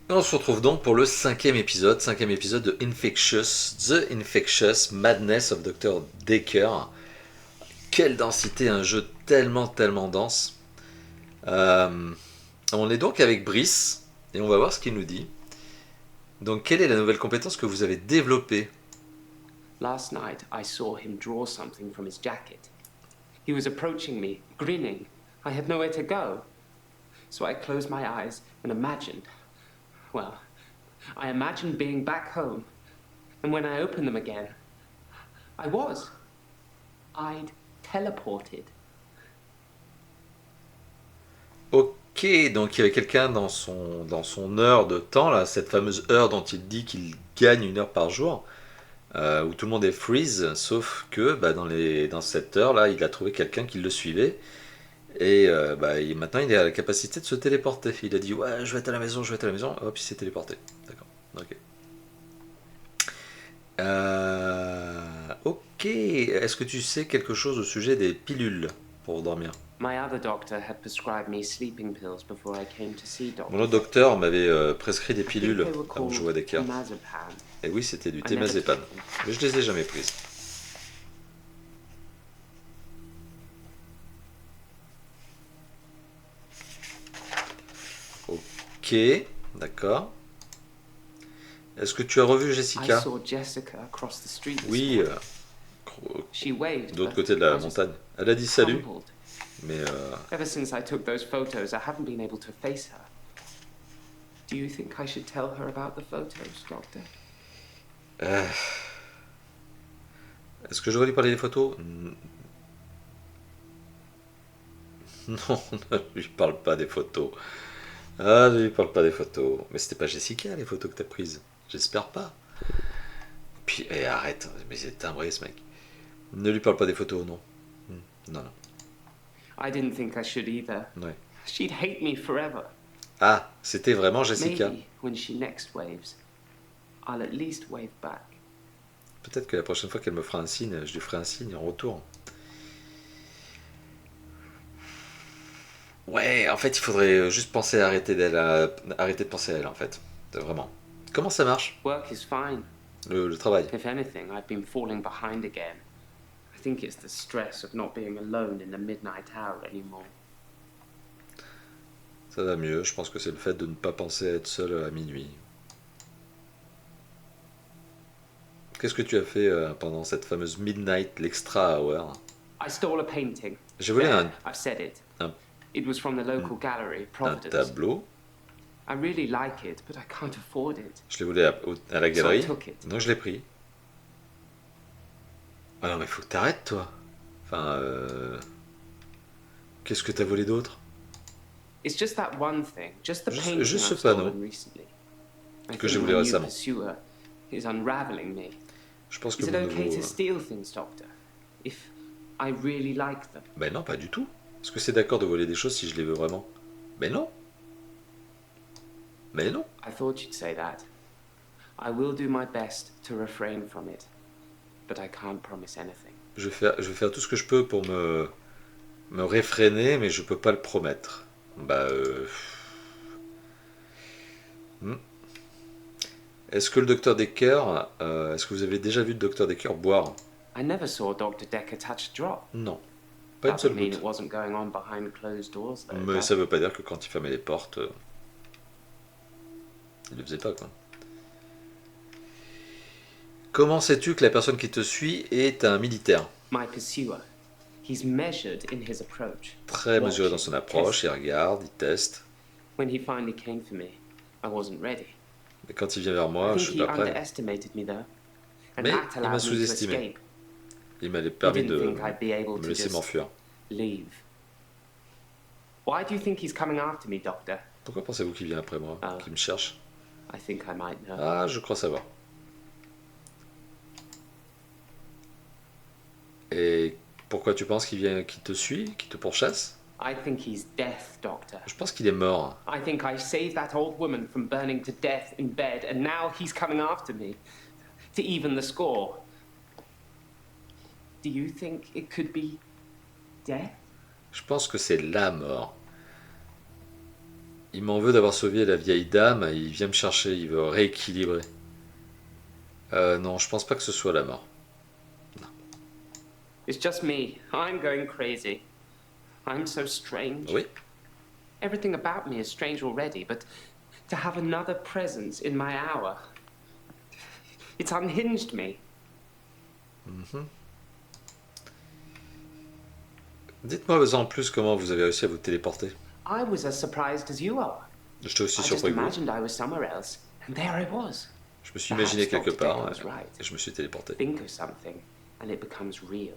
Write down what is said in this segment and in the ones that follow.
On se retrouve donc pour le cinquième épisode de Infectious, The Infectious Madness of Docteur Dekker. Quelle densité, un jeu tellement dense. On est donc avec Brice et on va voir ce qu'il nous dit. Donc, quelle est la nouvelle compétence que vous avez développée? Last night, I saw him draw something from his jacket. He was approaching me, grinning. I had nowhere to go. So I closed my eyes and imagined. Well, I imagined being back home. And when I opened them again, I was. I'd teleported. Ok, donc il y avait quelqu'un dans son heure de temps, là, cette fameuse heure dont il dit qu'il gagne une heure par jour, où tout le monde est freeze, sauf que dans cette heure-là, il a trouvé quelqu'un qui le suivait. Et maintenant, il a la capacité de se téléporter. Il a dit ouais, je vais être à la maison, hop, il s'est téléporté. D'accord. Ok. Ok. Est-ce que tu sais quelque chose au sujet des pilules pour dormir? My other doctor had prescribed me sleeping pills before I came to see Doctor. Mon autre docteur m'avait prescrit des I think pilules they were avant que je joue à called Dekker. temazepam. Et oui, c'était du I never témazépam. took them. Mais je les ai jamais prises. Ok, d'accord. Est-ce que tu as revu I Jessica? saw Jessica across the street this Oui, morning. She waved, de l'autre but côté de la I just montagne. Elle a dit salut, crumpled. mais Ever since I took those photos, I haven't been able to face her. Do you think I should tell her about the photos, Doctor? est-ce que je devrais lui parler des photos? Non, ne lui parle pas des photos. Ah, ne lui parle pas des photos. Mais c'était pas Jessica les photos que t'as prises. J'espère pas. Puis, arrête, mais c'est timbré ce mec. Ne lui parle pas des photos, non. Non, non. I didn't think I should either. Ouais. She'd hate me forever. Ah, c'était vraiment Jessica. Maybe when she next waves, I'll at least wave back. Peut-être que la prochaine fois qu'elle me fera un signe, je lui ferai un signe en retour. Ouais, en fait, il faudrait juste penser à arrêter de penser à elle, en fait. Vraiment. Comment ça marche, Work is fine. le travail? If anything, I've been falling behind again. I think it's the stress of not being alone in the midnight hour anymore. Ça va mieux, je pense que c'est le fait de ne pas penser à être seul à minuit. Qu'est-ce que tu as fait pendant cette fameuse midnight, l'extra hour? I stole a painting. J'ai volé There, I've said it. un, It was from the local gallery, un Providence. tableau. I really like it, but I can't afford it. Je l'ai volé à la So I galerie. took it. Donc je l'ai pris. Ah non, mais faut que t'arrêtes, toi. Enfin, qu'est-ce que t'as volé d'autre? It's just that one thing, just the Juste- painting juste ce I've panneau stolen recently. I que think j'ai volé my new récemment. pursuer is unraveling me. Je pense que Is it mon okay nouveau... to steal things, Doctor? If I really like them? Ben non, pas du tout. Est-ce que c'est d'accord de voler des choses si je les veux vraiment? Ben non. Ben non. I thought you'd say that. I will do my best to refrain from it, but I can't promise anything. Je vais faire tout ce que je peux pour me réfréner, mais je peux pas le promettre. Hmm. Est-ce que le docteur Dekker, est-ce que vous avez déjà vu le docteur Dekker boire? I never saw Dr. Dekker touch a drop. Non, pas une That seule would mean goutte. it wasn't going on behind closed doors, though. Mais does ça it? veut pas dire que quand il fermait les portes, il le faisait pas, quoi. Comment sais-tu que la personne qui te suit est un militaire? My pursuer. He's measured in his approach. Très mesuré dans son Watching, approche, il testing. regarde, il teste. When he finally came for me, I wasn't ready. Mais quand il vient vers I moi, je think suis he pas prêt. underestimated me, though. And Mais that il m'a allowed me to sous-estimé. escape. Il m'a He permis didn't de think I'd be able me to laisser just m'enfuir. leave. Why do you think he's coming after me, Doctor? Pourquoi pensez-vous qu'il vient après moi, Ah. qu'il me cherche? I think I might know. Ah, je crois savoir. Et pourquoi tu penses qu'il te suit, qu'il te pourchasse? I think he's death, Doctor. Je pense qu'il est mort. I think I saved that old woman from burning to death in bed, and now he's coming after me to even the score. Do you think it could be death? Je pense que c'est la mort. Il m'en veut d'avoir sauvé la vieille dame, et il vient me chercher, il veut rééquilibrer. Non, je pense pas que ce soit la mort. It's just me. I'm going crazy. I'm so strange. Oui. Everything about me is strange already, but to have another presence in my hour, it's unhinged me. Dites-moi en plus comment vous avez réussi à vous téléporter. I was as surprised as you are. J'étais aussi I just surpris que vous. imagined I was somewhere else, and there I was. Je me suis imaginé Perhaps quelque Dr. part Dekker was right. et je me suis téléporté. Think of something, and it becomes real,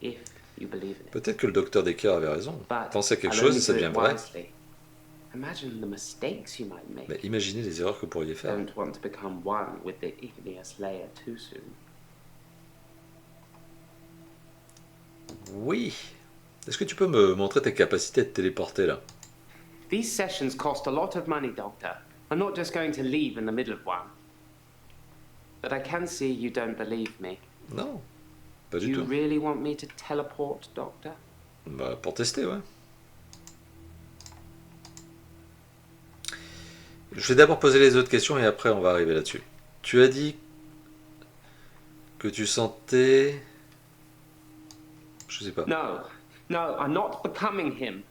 if you believe in it. Peut-être que le docteur Dekker avait raison. But Pensez à quelque I'll chose only et ça do it devient vrai. wisely. Imagine the mistakes you might make. Mais imaginez les erreurs que vous pourriez faire. Don't want to become one with the igneous layer too soon. Oui. Est-ce que tu peux me montrer tes capacités à te téléporter là? These sessions cost a lot of money, Doctor. I'm not just going to leave in the middle of one. But I can see you don't believe me. Non, pas du You tout. really want me to teleport, Doctor? Bah, pour tester, ouais. Je vais d'abord poser les autres questions et après on va arriver là-dessus. Tu as dit que tu sentais... Je sais pas. No, no, I'm not becoming him.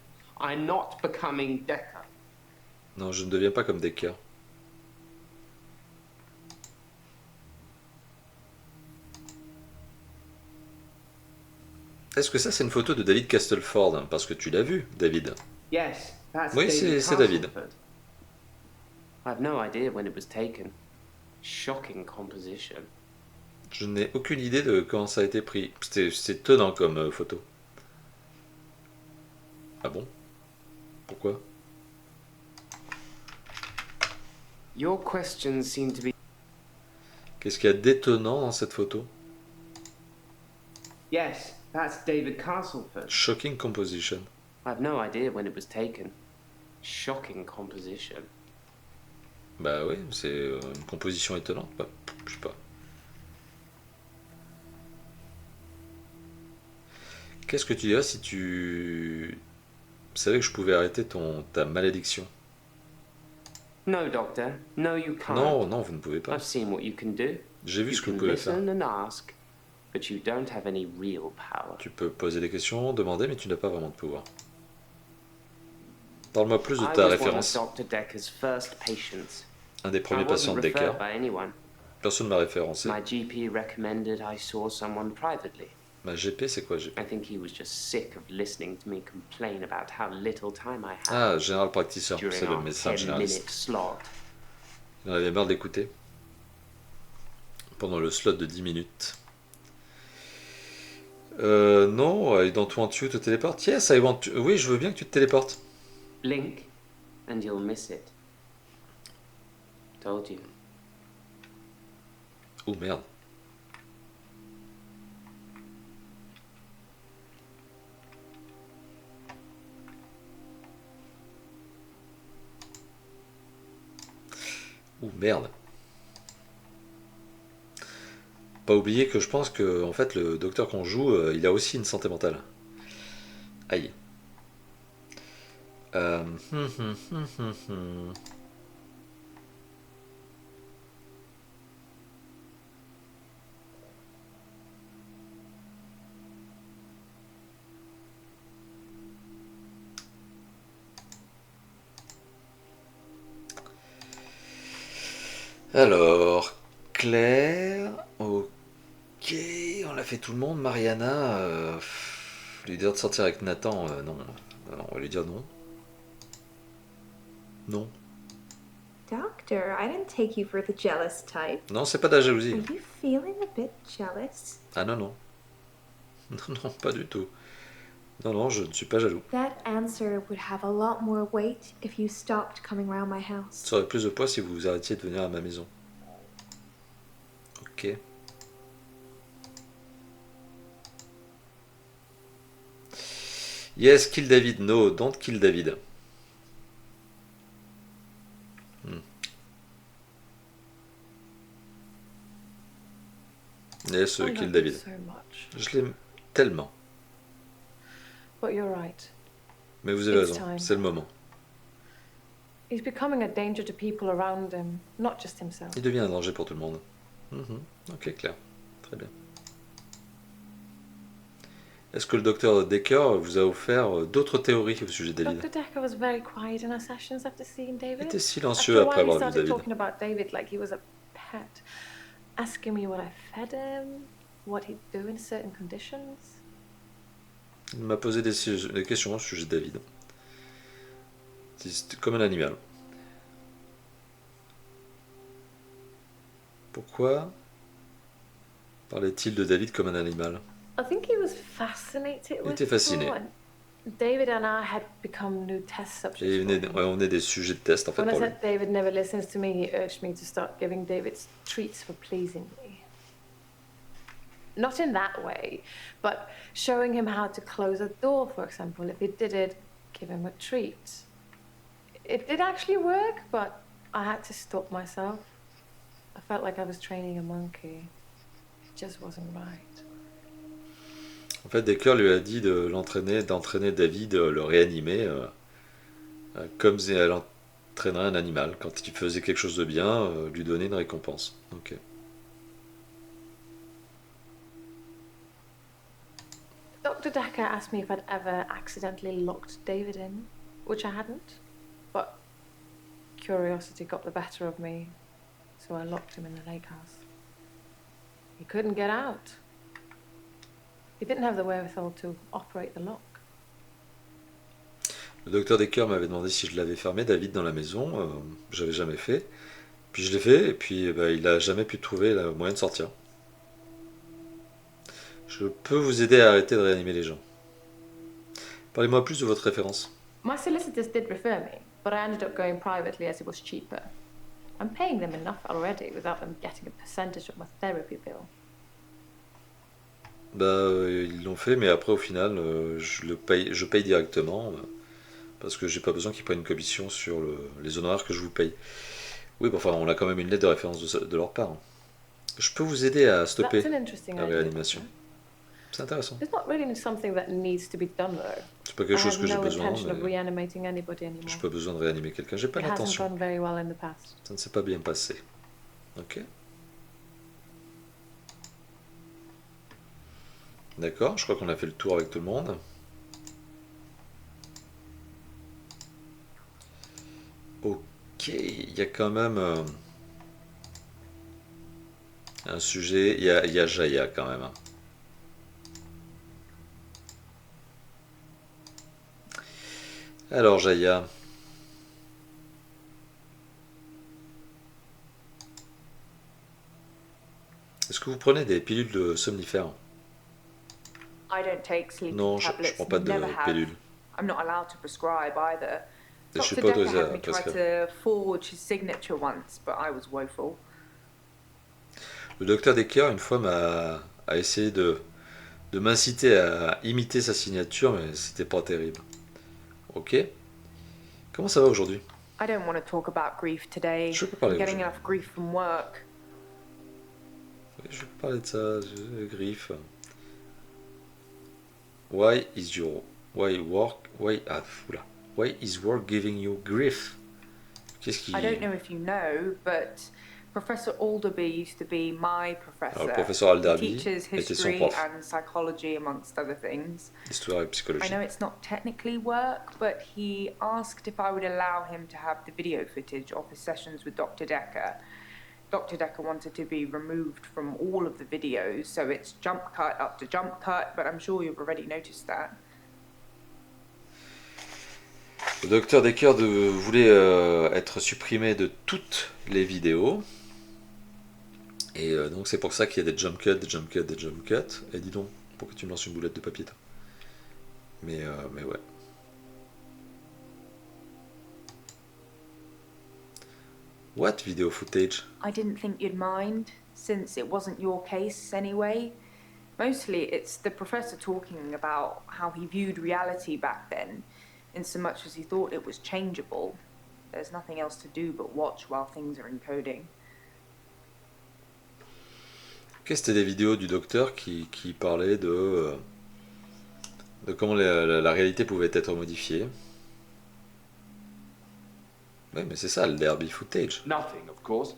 I'm not becoming Dekker. Non, je ne deviens pas comme Dekker. Est-ce que ça c'est une photo de David Castleford hein, parce que tu l'as vu, David? Yes, that's Oui, David c'est David. Castleford. I've no idea when it was taken. Shocking composition. Je n'ai aucune idée de quand ça a été pris. C'est étonnant comme photo. Ah bon? Pourquoi? Your questions seem to be... Qu'est-ce qu'il y a d'étonnant dans cette photo? Yes, that's David Castleford. Shocking composition. I've no idea when it was taken. Shocking composition. Bah oui, c'est une composition étonnante. Bah, je sais pas. Qu'est-ce que tu dirais si tu savais que je pouvais arrêter ta malédiction? No, Doctor. No, you can't. Non, non, vous ne pouvez pas. I've seen what you can do. J'ai vu You ce que vous can pouvez faire. listen and ask, but you don't have any real power. Tu peux poser des questions, demander, mais tu n'as pas vraiment de pouvoir. Parle-moi plus de I ta was one of référence. Dr. Dekker's first patients. Un des I premiers patients wasn't de Dekker. referred by anyone. Personne ne m'a référencé. My GP recommended I saw someone privately. Ma GP, c'est quoi GP? I think he was just sick of listening to me complain about how little time I had Ah, General Practitioner, c'est during le our médecin 10-minute généraliste. slot. Il en avait marre d'écouter. Pendant le slot de 10 minutes. Non, I don't want you to teleport. Yes, I want you. Oui, je veux bien que tu te téléportes. Blink, and you'll miss it. Told you. Oh merde. Oh merde. Pas oublier que je pense que en fait le docteur qu'on joue, il a aussi une santé mentale. Aïe. Euh, hum, hum, hum, hum, hum. Alors, Claire, ok, on l'a fait tout le monde. Mariana, lui dire de sortir avec Nathan, non. Non, on va lui dire non. Non. Doctor, I didn't take you for the jealous type. Non, c'est pas de la Are jalousie. you feeling a bit jealous? Ah non, non. Non, non, pas du tout. Non, non, je ne suis pas jaloux. That answer would have a lot more weight if you stopped coming around my house. Ça aurait plus de poids si vous arrêtiez de venir à ma maison. Ok. Yes, kill David. No, don't kill David. Yes, I kill love David. you so much. Je l'aime tellement. But you're right. Mais vous avez It's raison, time. c'est le moment. He's becoming a danger to people around him, not just himself. Il devient un danger pour tout le monde. Ok, clair. Très bien. Est-ce que le docteur Dekker vous a offert d'autres théories au sujet de David? Dr. Dekker was very quiet in our sessions after seeing Il David. était silencieux After a après while, he avoir vu started David. talking about David like he was a pet, asking me what I fed him, what he'd do in certain conditions. Il m'a posé des questions au sujet de David. C'était comme un animal. Pourquoi parlait-il de David comme un animal? I think he was fascinated Il with était fasciné. people, and David and I had become new test subjects. Et for him. on est des sujets de test en fait When I pour lui. said David never listens to me, he urged me to start giving David treats for pleasing me. Not in that way, but showing him how to close a door, for example. If he did it, give him a treat. It did actually work, but I had to stop myself. I felt like I was training a monkey. It just wasn't right. En fait, Dekker lui a dit d'entraîner David, le réanimer, comme si elle entraînerait un animal. Quand il faisait quelque chose de bien, lui donner une récompense. Ok. Dr. Dekker asked me if I'd ever accidentally locked David in, which I hadn't. But curiosity got the better of me, so I locked him in the lake house. He couldn't get out. He didn't have the wherewithal to operate the lock. Le docteur Dekker m'avait demandé si je l'avais fermé, David, dans la maison. J'avais jamais fait. Puis je l'ai fait, et puis il n'a jamais pu trouver le moyen de sortir. Je peux vous aider à arrêter de réanimer les gens. Parlez-moi plus de votre référence. My solicitors did refer me, but I ended up going privately as it was cheaper. I'm paying them enough already without them getting a percentage of my therapy bill. Ils l'ont fait, mais après au final, je paye directement parce que j'ai pas besoin qu'ils prennent une commission sur les honoraires que je vous paye. Oui, enfin, on a quand même une lettre de référence de leur part. Je peux vous aider à stopper la réanimation. C'est intéressant. It's not really something that needs to be done though. C'est pas quelque chose que j'ai besoin. I have no intention of reanimating anybody anymore. J'ai pas besoin de réanimer quelqu'un. J'ai pas It hasn't l'intention. gone very well in the past. Ça ne s'est pas bien passé. Ok. D'accord, je crois qu'on a fait le tour avec tout le monde. Ok, il y a quand même un sujet. Il y a Jaya quand même. Alors Jaya. Est-ce que vous prenez des pilules de somnifères? I don't take sleeping Non, je tablets. prends pas de Never have. pilules. I'm not allowed to prescribe either. Je suis Dr. pas Dekker autorisé had à me try prescrire. to forge his signature once, but I was woeful. Le docteur Dekker, une fois, a essayé de m'inciter à imiter sa signature, mais c'était pas terrible. Ok. Comment ça va aujourd'hui? I don't want to talk about grief today. Je peux parler I'm getting aujourd'hui. enough grief from work. Je vais parler de ça, griffe. Why is work giving you grief? Qu'est-ce qui... I don't know if you know, but Professor Alderby used to be my professor. Alors, le professeur Alderby He teaches était son history prof, and psychology, amongst other things. histoire et I psychologie. know it's not technically work, but he asked if I would allow him to have the video footage of his sessions with Dr. Dekker. Dr. Dekker wanted to be removed from all of the videos, so it's jump cut up to jump cut, but I'm sure you've already noticed that. Le docteur Dekker voulait être supprimé de toutes les vidéos. Et donc c'est pour ça qu'il y a des jump cuts, des jump cuts, des jump cuts. Et dis donc, pourquoi tu me lances une boulette de papier toi? Mais ouais. What video footage? I didn't think you'd mind, since it wasn't your case anyway. Mostly it's the professor talking about how he viewed reality back then, in so much as he thought it was changeable. There's nothing else to do but watch while things are encoding. Ok, c'était des vidéos du docteur qui parlaient de comment la réalité pouvait être modifiée. Oui, mais c'est ça, le derby footage. Nothing, of course.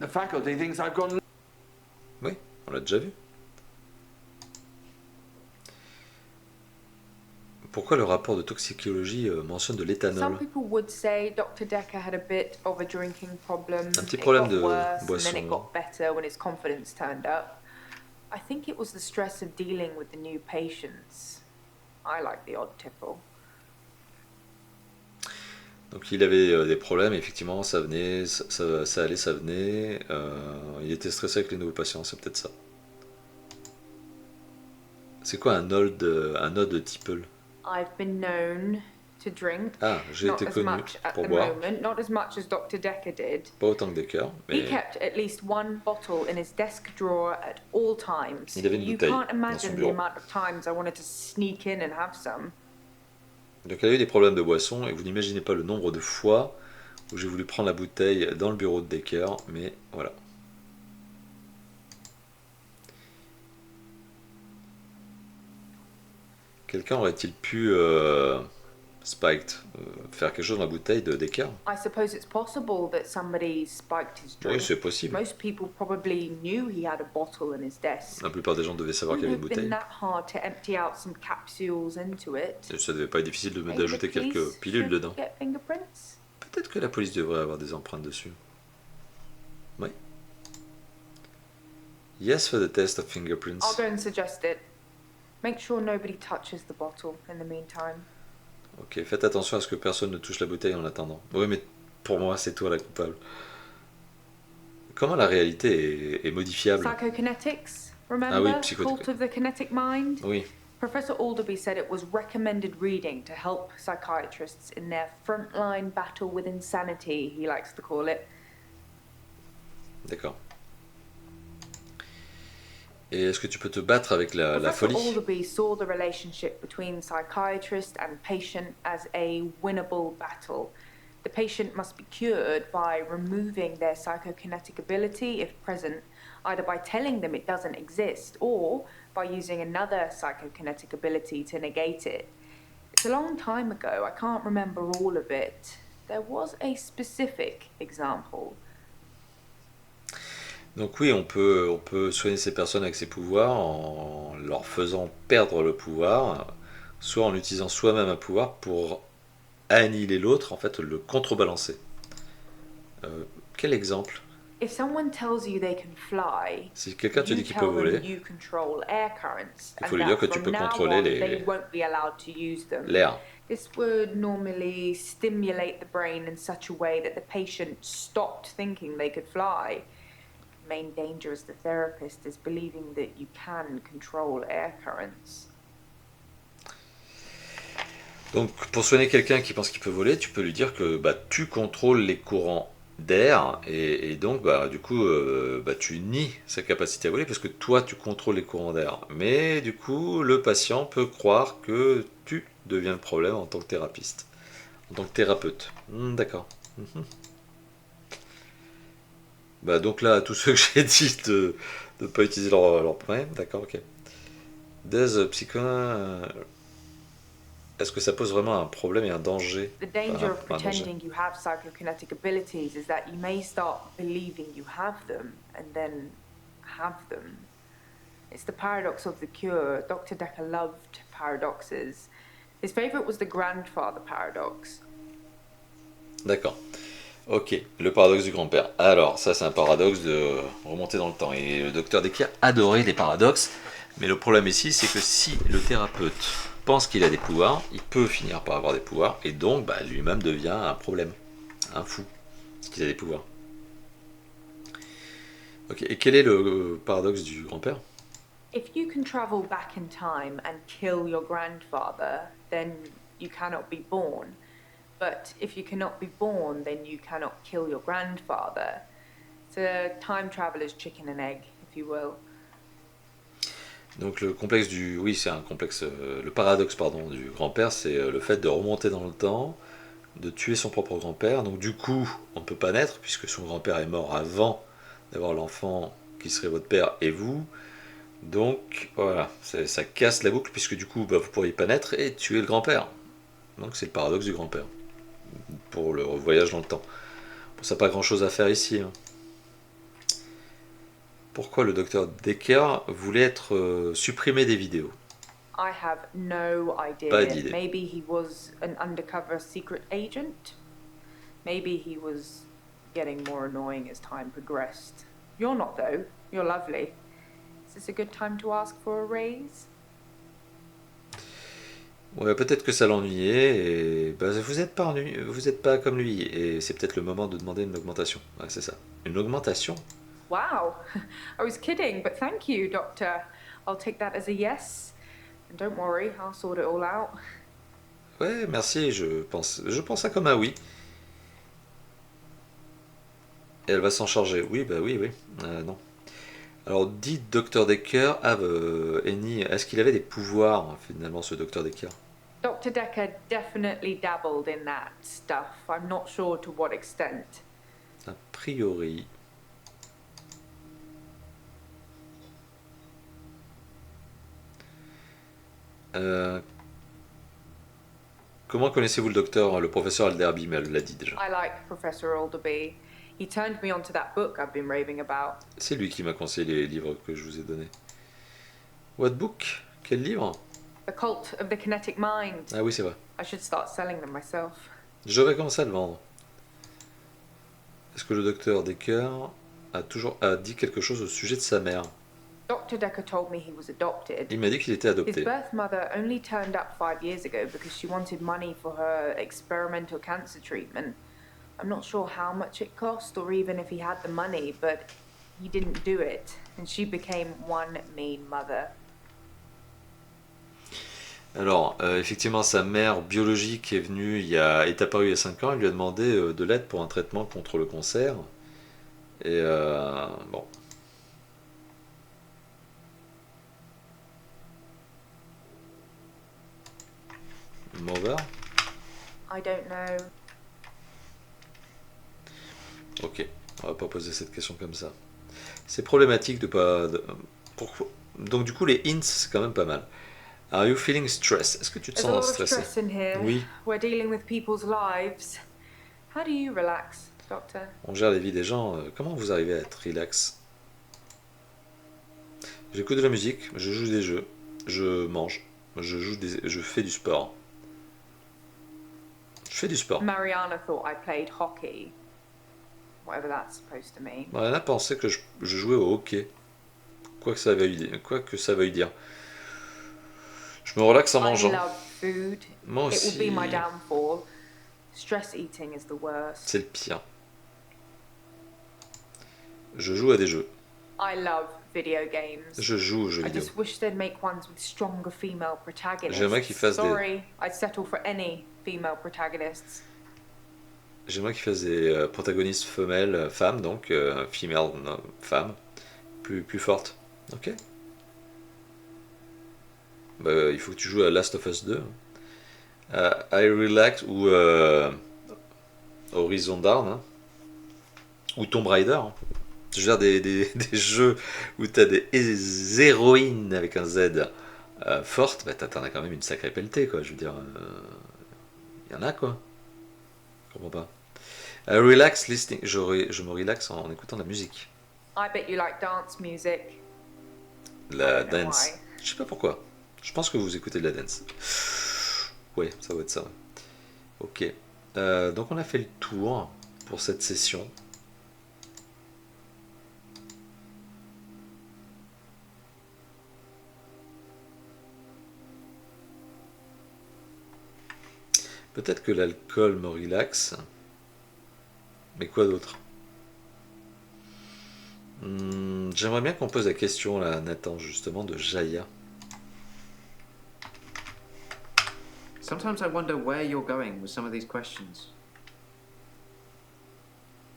The faculty thinks I've gone. Oui, on l'a déjà vu. Pourquoi le rapport de toxicologie mentionne de Some l'éthanol? people would say Dr. Dekker had a bit of a drinking problem. Un petit It problème got de worse, and then boisson. it got better when his confidence turned up. I think it was the stress of dealing with the new patients. I like the odd tipple. Donc il avait des problèmes, effectivement, ça venait, ça allait, ça venait. Il était stressé avec les nouveaux patients, c'est peut-être ça. C'est quoi un odd tipple? I've been known to drink. Ah, j'ai Not été as connu much at pour the boire. moment, not as much as Dr. Dekker did. Pas autant que Dekker, He mais kept at least one bottle in his desk drawer at all times. Il avait une You bouteille can't dans son imagine the bureau. amount of times I wanted to sneak in and have some. donc elle a eu des problèmes de boisson, et vous n'imaginez pas le nombre de fois où j'ai voulu prendre la bouteille dans le bureau de Dekker, mais voilà. Quelqu'un aurait-il pu faire quelque chose dans la bouteille de Dekker? I suppose it's possible that somebody spiked his drink. Oui, c'est possible. Most people probably knew he had a bottle in his desk. La plupart des gens devaient savoir qu'il y avait une Wouldn't have been bouteille. that hard to empty out some capsules into it. Et ça devait pas être difficile Maybe d'ajouter the police quelques pilules should dedans. get fingerprints. Peut-être que la police devrait avoir des empreintes dessus. Oui. Yes for the test of I'll fingerprints. go and suggest it. Make sure nobody touches the bottle in the meantime. Ok, faites attention à ce que personne ne touche la bouteille en attendant. Oui, mais pour moi, c'est toi la coupable. Comment la réalité est modifiable? Psychokinetics, remember? Ah oui, Cult of the Kinetic Mind? Oui, Professor Alderby said it was recommended reading to help psychiatrists in their frontline battle with insanity, he likes to call it. d'accord. Et est-ce que tu peux te battre avec la Professor folie? Alderby saw the relationship between psychiatrist and patient as a winnable battle. The patient must be cured by removing their psychokinetic ability, if present, either by telling them it doesn't exist or by using another psychokinetic ability to negate it. It's a long time ago, I can't remember all of it. There was a specific example. Donc oui, on peut soigner ces personnes avec ses pouvoirs en leur faisant perdre le pouvoir, soit en utilisant soi-même un pouvoir pour annihiler l'autre, en fait, le contrebalancer. Quel exemple? If someone tells you they can fly, Si quelqu'un te you dit qu'il peut tell them voler, you control air currents, il faut and lui dire that que tu from peux now contrôler on, les- they won't be allowed to use them. l'air. This would normally stimulate the brain in such a way that the patient stopped thinking they could fly. The main danger as the therapist is believing that you can control air currents. Donc pour soigner quelqu'un qui pense qu'il peut voler, tu peux lui dire que bah, tu contrôles les courants d'air et donc bah, du coup bah, tu nies sa capacité à voler parce que toi tu contrôles les courants d'air. Mais du coup le patient peut croire que tu deviens le problème en tant que thérapeute. D'accord. Mhm. Bah, donc là, tous ceux que j'ai dit de ne pas utiliser leur problème, d'accord, ok. Does est-ce que ça pose vraiment un problème et un danger? The danger of Un danger. pretending you have psychokinetic abilities is that you may start believing you have them and then have them. It's the paradox of the cure. Dr. Dekker loved paradoxes. His favorite was the grandfather paradox. D'accord. Ok, le paradoxe du grand-père. Alors, ça c'est un paradoxe de remonter dans le temps. Et le docteur Dekker adorait les paradoxes. Mais le problème ici, c'est que si le thérapeute pense qu'il a des pouvoirs, il peut finir par avoir des pouvoirs. Et donc, bah, lui-même devient un problème. Un fou. Parce qu'il a des pouvoirs. Ok, et quel est le paradoxe du grand-père? If you can travel back in time and kill your grandfather, then you cannot be born. But if you cannot be born, then you cannot kill your grandfather. It's a time traveler's chicken and egg, if you will. Donc le complexe du... Oui, c'est un complexe... le paradoxe, pardon, du grand-père, c'est le fait de remonter dans le temps, de tuer son propre grand-père. Donc du coup, on ne peut pas naître, puisque son grand-père est mort avant d'avoir l'enfant qui serait votre père et vous. Donc voilà, ça casse la boucle, puisque du coup, bah, vous ne pourriez pas naître et tuer le grand-père. Donc c'est le paradoxe du grand-père. pour le voyage dans le temps. Bon, ça n'a pas grand-chose à faire ici. Hein. Pourquoi le docteur Dekker voulait être supprimé des vidéos? I have no idea. Pas d'idée. Maybe he was an undercover secret agent. Maybe he was getting more annoying as time progressed. You're not, though. You're lovely. Is this a good time to ask for a raise? Ouais, peut-être que ça l'ennuyait et bah, vous êtes pas comme lui et c'est peut-être le moment de demander une augmentation. Ouais, c'est ça. Une augmentation? Wow. I was kidding, but thank you, Doctor. I'll take that as a yes. And don't worry, I'll sort it all out. Ouais, merci, je pense ça comme un oui. Et elle va s'en charger. Oui, bah oui, oui. Non. Alors, dit Docteur Dekker, Annie, est-ce qu'il avait des pouvoirs, finalement, ce Docteur Dekker? Dr. Dekker definitely dabbled in that stuff. I'm not sure to what extent. A priori. Comment connaissez-vous le docteur, le professeur Alderby? Mais elle l'a dit déjà. I like Professor Alderby. He turned me onto that book I've been raving about. C'est lui qui m'a conseillé les livres que je vous ai donnés. What book? Quel livre? The Cult of the Kinetic Mind. Ah oui, c'est vrai. I should start selling them myself. Je devrais commencer à le vendre. Est-ce que le docteur Dekker a dit quelque chose au sujet de sa mère? Dr. Dekker told me he was adopted. Il m'a dit qu'il était His adopté. birth mother only turned up 5 years ago because she wanted money for her experimental cancer treatment. I'm not sure how much it cost or even if he had the money, but he didn't do it, and she became one mean mother. Alors, effectivement, sa mère biologique est apparue il y a 5 ans. Elle lui a demandé de l'aide pour un traitement contre le cancer. Et bon. Mother? I don't know. Ok, on va pas poser cette question comme ça. C'est problématique de pas. Pourquoi? Donc, du coup, les hints, c'est quand même pas mal. Are you feeling stressed? Est-ce que tu te There's a lot sens of stressé? stress in here. Oui. We're dealing with people's lives. How do you relax, Doctor? On gère les vies des gens. Comment vous arrivez à être relax? J'écoute de la musique, je joue des jeux, je mange, je fais du sport. Je fais du sport. Mariana thought I played hockey. Whatever that's supposed to mean. Elle a pensé que je jouais au hockey. Quoi que ça veuille dire. Je me relaxe en I mangeant. love food. Moi It will be aussi. my downfall. Stress eating is the worst. C'est le pire. Je joue à des jeux. I love video games. Je joue aux jeux I vidéo. just wish they'd make ones with stronger female protagonists. J'aimerais qu'ils fassent Sorry, I'd settle for any female protagonists. J'aimerais qu'ils fassent des protagonistes femmes, donc female, femmes, plus fortes. Ok. Bah, il faut que tu joues à Last of Us 2. I Relax ou Horizon Dawn. Hein. Ou Tomb Raider. Hein. Je veux dire des jeux où tu as des héroïnes avec un Z fortes, bah, t'en as quand même une sacrée pelletée, quoi. Je veux dire, y en a, quoi. Je comprends pas. Relax listening. Je me relaxe en écoutant de la musique. I bet you like dance music. La I don't know dance. why. Je sais pas pourquoi. Je pense que vous écoutez de la dance. Ouais, ça va être ça. Ok. Donc on a fait le tour pour cette session. Peut-être que l'alcool me relaxe. Mais quoi d'autre? J'aimerais bien qu'on pose la question là, Nathan, justement, de Jaya. Sometimes I wonder where you're going with some of these questions.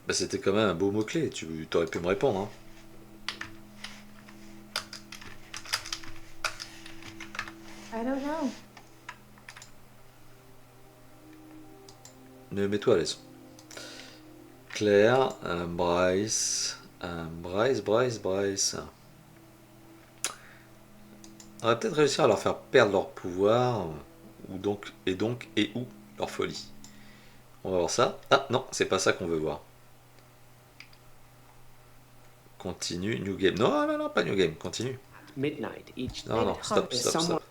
Bah, c'était quand même un beau mot-clé, tu aurais pu me répondre. Hein. I don't know. Mais mets-toi à l'aise. Claire, Bryce. On va peut-être réussir à leur faire perdre leur pouvoir, ou leur folie. On va voir ça. Ah non, c'est pas ça qu'on veut voir. Continue, new game. Non, non, non, pas new game, continue. Midnight each Non, non, day. stop, There's stop, someone- stop.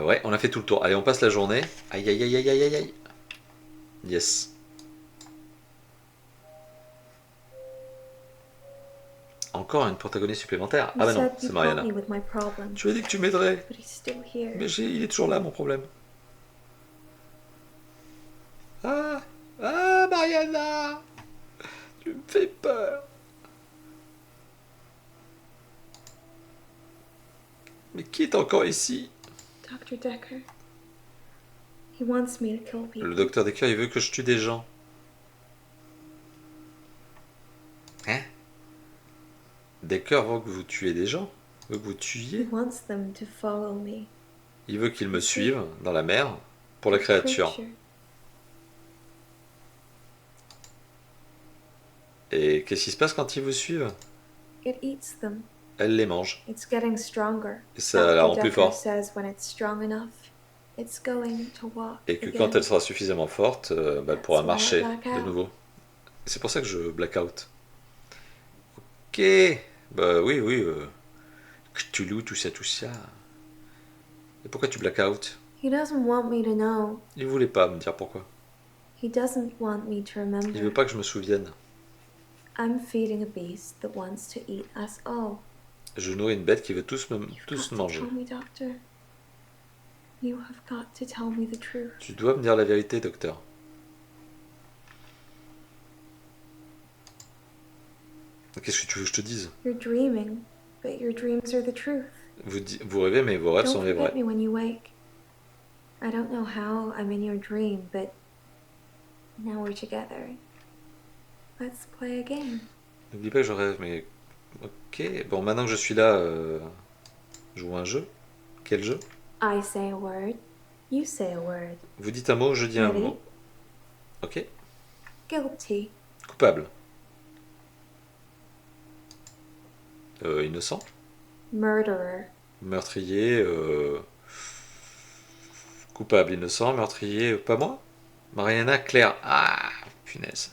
Ouais, on a fait tout le tour. Allez, on passe la journée. Aïe, aïe, aïe, aïe, aïe, aïe, aïe. Yes. Encore une protagoniste supplémentaire. Ah You bah non, said c'est you'd help Mariana. me with my problem, Tu as dit que tu m'aiderais. but he's still here. Mais il est toujours là, mon problème. Ah, ah, Mariana, tu me fais peur. Mais qui est encore ici? Dr. Dekker. He wants me to kill people. Le docteur Dekker, il veut que je tue des gens. Hein? Dekker veut que vous tuez des gens? Veut que vous He tuiez? wants them to follow me. Il veut qu'ils me suivent dans la mer pour la créature. Creature. Et qu'est-ce qui se passe quand ils vous suivent? It eats them. Elle les mange. It's getting stronger. Et ça la rend plus Dekker forte. says when it's strong enough, it's going to walk Et que again. quand elle sera suffisamment forte, bah, elle pourra That's why I marcher black de out. nouveau. C'est pour ça que je blackout. Ok. Bah oui, oui. Cthulhu, tout ça, tout ça. Et pourquoi tu blackout? He doesn't want me to know. Il voulait pas me dire pourquoi. He doesn't want me to Il veut remember. pas que je me souvienne. I'm feeding a beast that wants to eat us all. Je nourris une bête qui veut tous You've got to manger. tell me, Doctor. You have got to tell me the truth. Tu dois me dire la vérité, docteur. Qu'est-ce que tu veux que je te dise? You're dreaming, but your dreams are the truth. Vous rêvez, mais vos rêves Don't sont les forget vrais. me when you wake. I don't know how I'm in your dream, but now we're together. Let's play a game. N'oublie pas que je rêve, mais... Ok, bon, maintenant que je suis là, joue un jeu. Quel jeu? I say a word, you say a word. Vous dites un mot, je dis un Ready? mot. Ok. Guilty, Coupable. Innocent. murderer, Meurtrier. Coupable, innocent, meurtrier, pas moi. Mariana, Claire. Ah, punaise.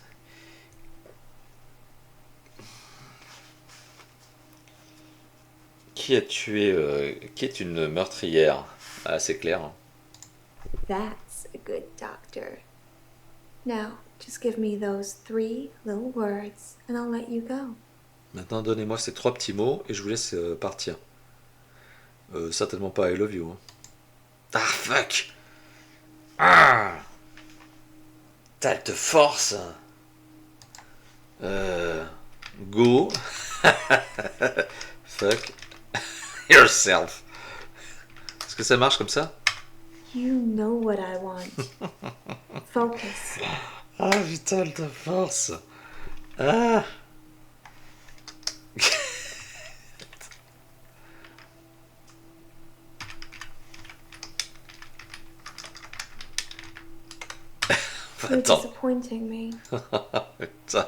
Qui a tué... qui est une meurtrière? Ah, c'est clair. that's a good doctor. Now, just give me those 3 little words and I'll let you go. Maintenant, donnez-moi ces 3 petits mots et je vous laisse partir. Certainement pas I love you. Hein. Ah, fuck! Ah! Elle te force! Go! Fuck yourself! Est-ce que ça marche comme ça? You know what I want. Focus. Ah putain, elle te force! Ah! You're Attends. disappointing me. Putain,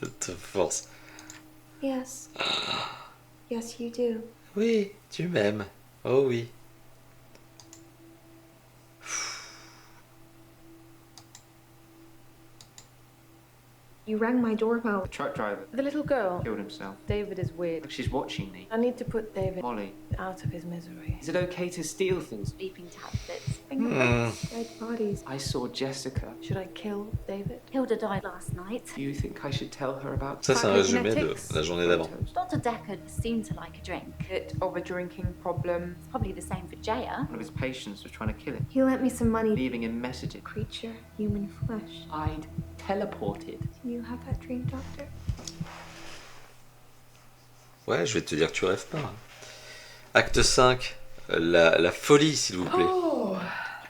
elle te force. Yes. Yes, you do. Oui, tu m'aimes. Oh oui. You rang my doorbell. The truck driver The little girl. killed himself. David is weird. Like she's watching me. I need to put David Molly, out of his misery. Is it okay to steal things? Sleeping tablets. Dead bodies. I saw Jessica. Should I kill David? Hilda died last night. Do you think I should tell her about Ça, c'est un résumé de Psychokinetics. la journée d'avant. photos? Dr. Dekker seemed to like a drink. Bit of a drinking problem. It's probably the same for Jaya. one of his patients was trying to kill him, He lent me some money. leaving him messages. Creature, human flesh. I'd teleported. Can you have that dream, Doctor? Ouais, je vais te dire que tu rêves pas. Hein. Acte 5, la folie, s'il vous plaît. Oh,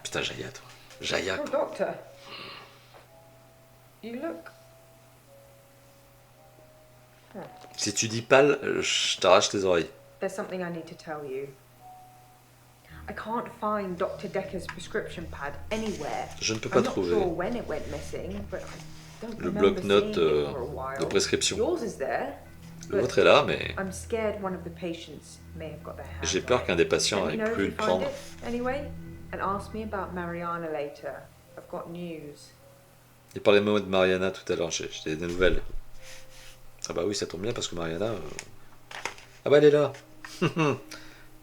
Putain, Jaya, toi. Jaya, oh, quoi. doctor. You look. Si tu dis pâle, je t'arrache les oreilles. There's something I need to tell you. I can't find Dr. Dekker's prescription pad anywhere. Je ne peux pas I'm not trouver sure when it went missing, but I don't le remember bloc-notes seeing it for a while. de prescription. Yours is there. Le vôtre est là, mais I'm scared one of the patients may have got their hands j'ai peur on it. qu'un des patients Let me ait know if pu you le find prendre. it anyway, and ask me about Mariana later. I've got news. Et parlez-moi de Mariana tout à l'heure, j'ai des nouvelles. Ah bah oui, ça tombe bien parce que Mariana... Ah bah elle est là.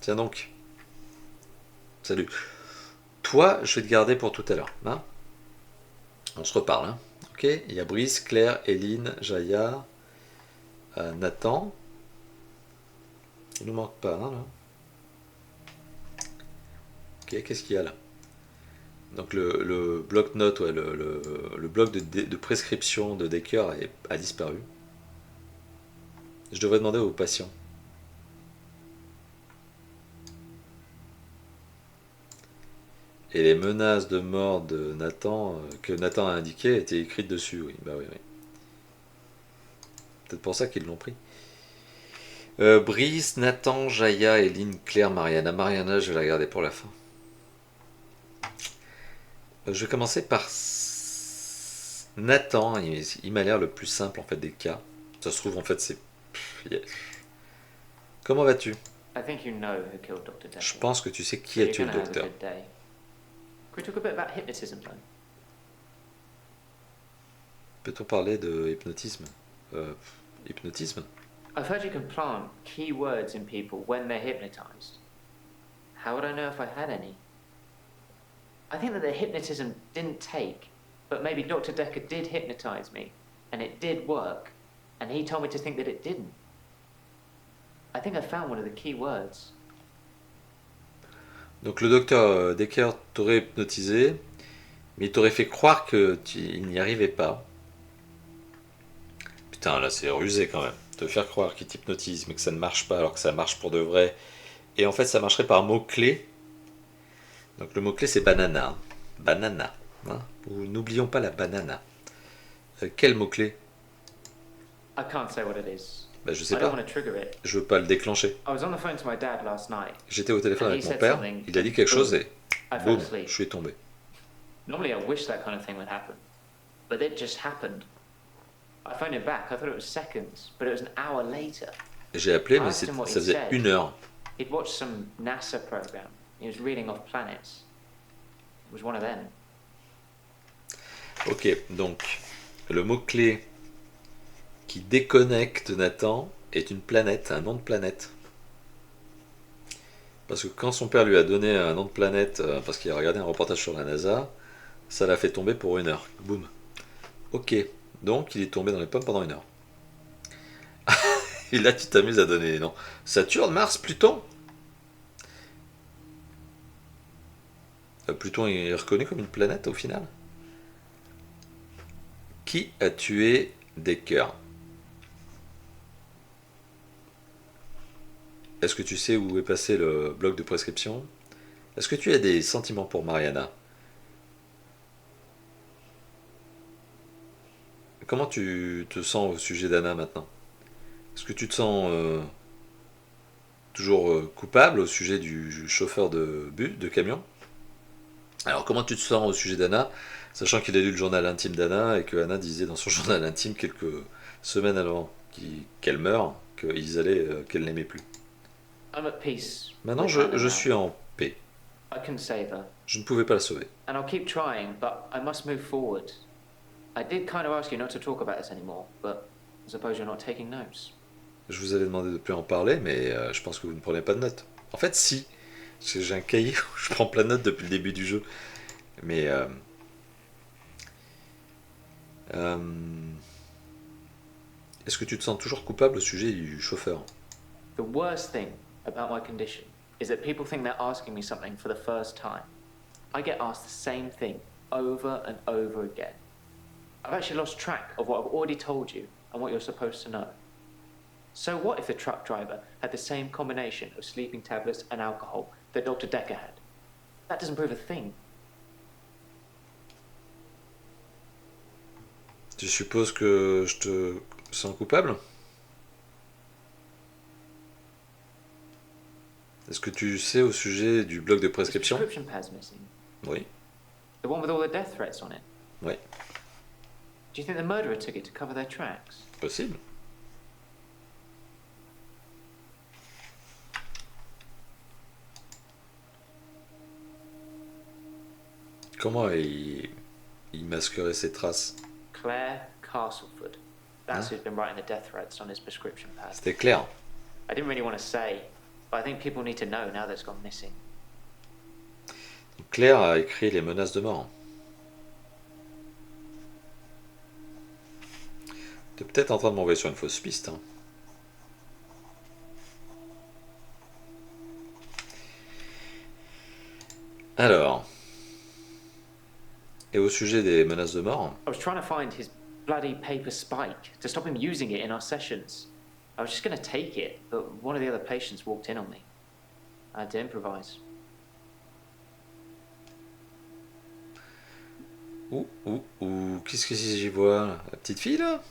Tiens donc. Salut. Toi, je vais te garder pour tout à l'heure. Hein, on se reparle. Hein. Ok. Il y a Brice, Claire, Eline, Jaya, Nathan. Il nous manque pas, hein, là. Ok, qu'est-ce qu'il y a là? Donc le bloc-notes, ouais, le bloc de prescription de Dekker a disparu. Je devrais demander aux patients. Et les menaces de mort de Nathan, que Nathan a indiquées, étaient écrites dessus, oui. Bah oui, oui. Peut-être pour ça qu'ils l'ont pris. Brice, Nathan, Jaya, Eline, Claire, Mariana. Mariana, je vais la garder pour la fin. Je vais commencer par Nathan. Il m'a l'air le plus simple en fait des cas. Ça se trouve en fait c'est... Yeah. Comment vas-tu? I think you know who killed Dr. Dekker. Je pense que tu sais qui So a you're tué le gonna have a docteur. good day. Can we talk a bit about hypnotism, then? Peut-on parler de hypnotisme? Hypnotisme? I've heard you can plant key words in people when they're hypnotized. How would I know if I had any? I think that the hypnotism didn't take, but maybe Dr. Dekker did hypnotize me, and it did work, and he told me to think that it didn't. I think I found one of the key words. Donc le docteur Dekker t'aurait hypnotisé, mais il t'aurait fait croire qu'il n'y arrivait pas. Putain, là c'est rusé quand même. Te faire croire qu'il t'hypnotise, mais que ça ne marche pas alors que ça marche pour de vrai. Et en fait ça marcherait par mot-clé. Donc le mot-clé c'est banana. Banana. Hein. N'oublions pas la banana. Quel mot-clé? I can't say what it is. Bah, je sais I don't pas. want to trigger it. Je veux pas le déclencher. I was on the phone to my dad last night. J'étais au téléphone And avec he mon said père. something. Il a dit quelque chose et I fell boum, asleep. je suis tombé. Normally I wish that kind of thing would happen, but it just happened. I phoned him back. I thought it was seconds, but it was an hour later. J'ai appelé, mais I asked him what ça he'd faisait said. 1 heure. He'd watched some NASA program. He was reading off planets. It was one of them. Ok, donc le mot-clé qui déconnecte Nathan est une planète, un nom de planète. Parce que quand son père lui a donné un nom de planète, parce qu'il a regardé un reportage sur la NASA, ça l'a fait tomber pour 1 heure. Boum. Ok, donc il est tombé dans les pommes pendant 1 heure. Et là tu t'amuses à donner les noms. Saturne, Mars, Pluton. Pluton est reconnu comme une planète au final. Qui a tué Dekker? Est-ce que tu sais où est passé le bloc de prescription? Est-ce que tu as des sentiments pour Mariana? Comment tu te sens au sujet d'Anna maintenant? Est-ce que tu te sens toujours coupable au sujet du chauffeur de bus, de camion? Alors comment tu te sens au sujet d'Anna, sachant qu'il a lu le journal intime d'Anna et que Anna disait dans son journal intime quelques semaines avant qu'elle meure qu'elle n'aimait plus. I'm at peace. Maintenant with Hannah je now. suis en paix. I can save her, Je ne pouvais pas la sauver. and I'll keep trying, but I must move forward. I did kind of ask you not to talk about this anymore, but I suppose you're not taking notes. Je vous avais demandé de ne plus en parler, mais je pense que vous ne prenez pas de notes. En fait, si. Parce que j'ai un cahier où je prends plein de notes depuis le début du jeu. Mais... est-ce que tu te sens toujours coupable au sujet du chauffeur? The worst thing about my condition is that people think they're asking me something for the first time. I get asked the same thing over and over again. I've actually lost track of what I've already told you and what you're supposed to know. So what if the truck driver had the same combination of sleeping tablets and alcohol that Dr. Dekker had? That doesn't prove a thing. Tu supposes que je te sens coupable? Est-ce que tu sais au sujet du bloc de The prescription? prescription pad's missing. Oui. The one with all the death threats on it. Oui. Do you think the murderer took it to cover their tracks? Possible. Comment il masquerait ses traces. Claire Castleford. That's Huh? who's been writing the death threats on his prescription pad. C'était clair. I didn't really want to say, but I think people need to know now that it's gone missing. Claire a écrit les menaces de mort. T'es peut-être en train de m'envoyer sur une fausse piste. Hein. Alors. Et au sujet des menaces de mort, I was trying to find his bloody paper spike to stop him using it in our sessions. I was just going to take it, but one of the other patients walked in on me. I had to improvise. qu'est-ce que j'y vois là? La petite fille là?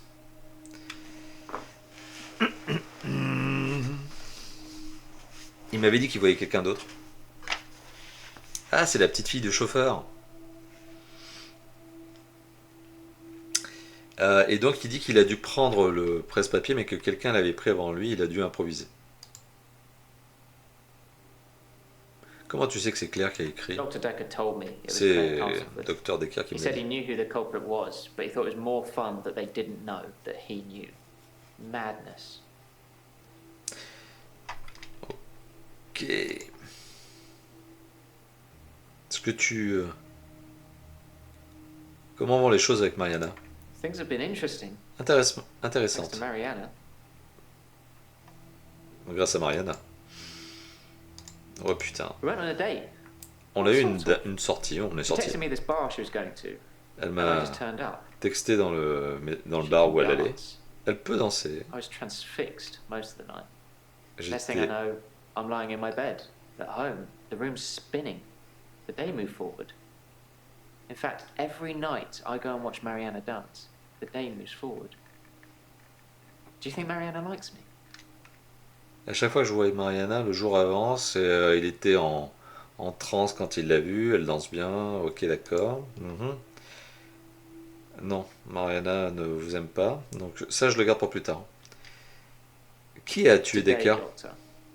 Il m'avait dit qu'il voyait quelqu'un d'autre. Ah, c'est la petite fille du chauffeur. Et donc il dit qu'il a dû prendre le presse-papier, mais que quelqu'un l'avait pris avant lui, il a dû improviser. Comment tu sais que c'est Claire qui a écrit? Dr. Dekker told me it was C'est Claire Castleford. Docteur Dekker qui He me said l'a he dit. knew who the culprit was, but he thought it was more fun that they didn't know that he knew. Madness. Ok. Est-ce que tu... Comment vont les choses avec Mariana? Things have been interesting. Thanks Intéressante. to Mariana. Grâce à Mariana. Oh putain. We went on a date. On a eu une sortie, on est She sorti. texted me this bar she was going to, Elle and I m'a just turned up. texté dans le She bar can où elle allait. dance. Elle peut danser. I was transfixed most of the night. Next thing I J'étais... know, I'm lying in my bed at home. The room's spinning. The day moved forward. In fact, every night I go and watch Mariana dance, the day moves forward. Do you think Mariana likes me? À chaque fois que je voyais Mariana, le jour avance, il était en transe quand il l'a vue, elle danse bien, ok d'accord. Mhm. Non, Mariana ne vous aime pas, donc ça je le garde pour plus tard. Qui a tué Today, Dekker? Doctor.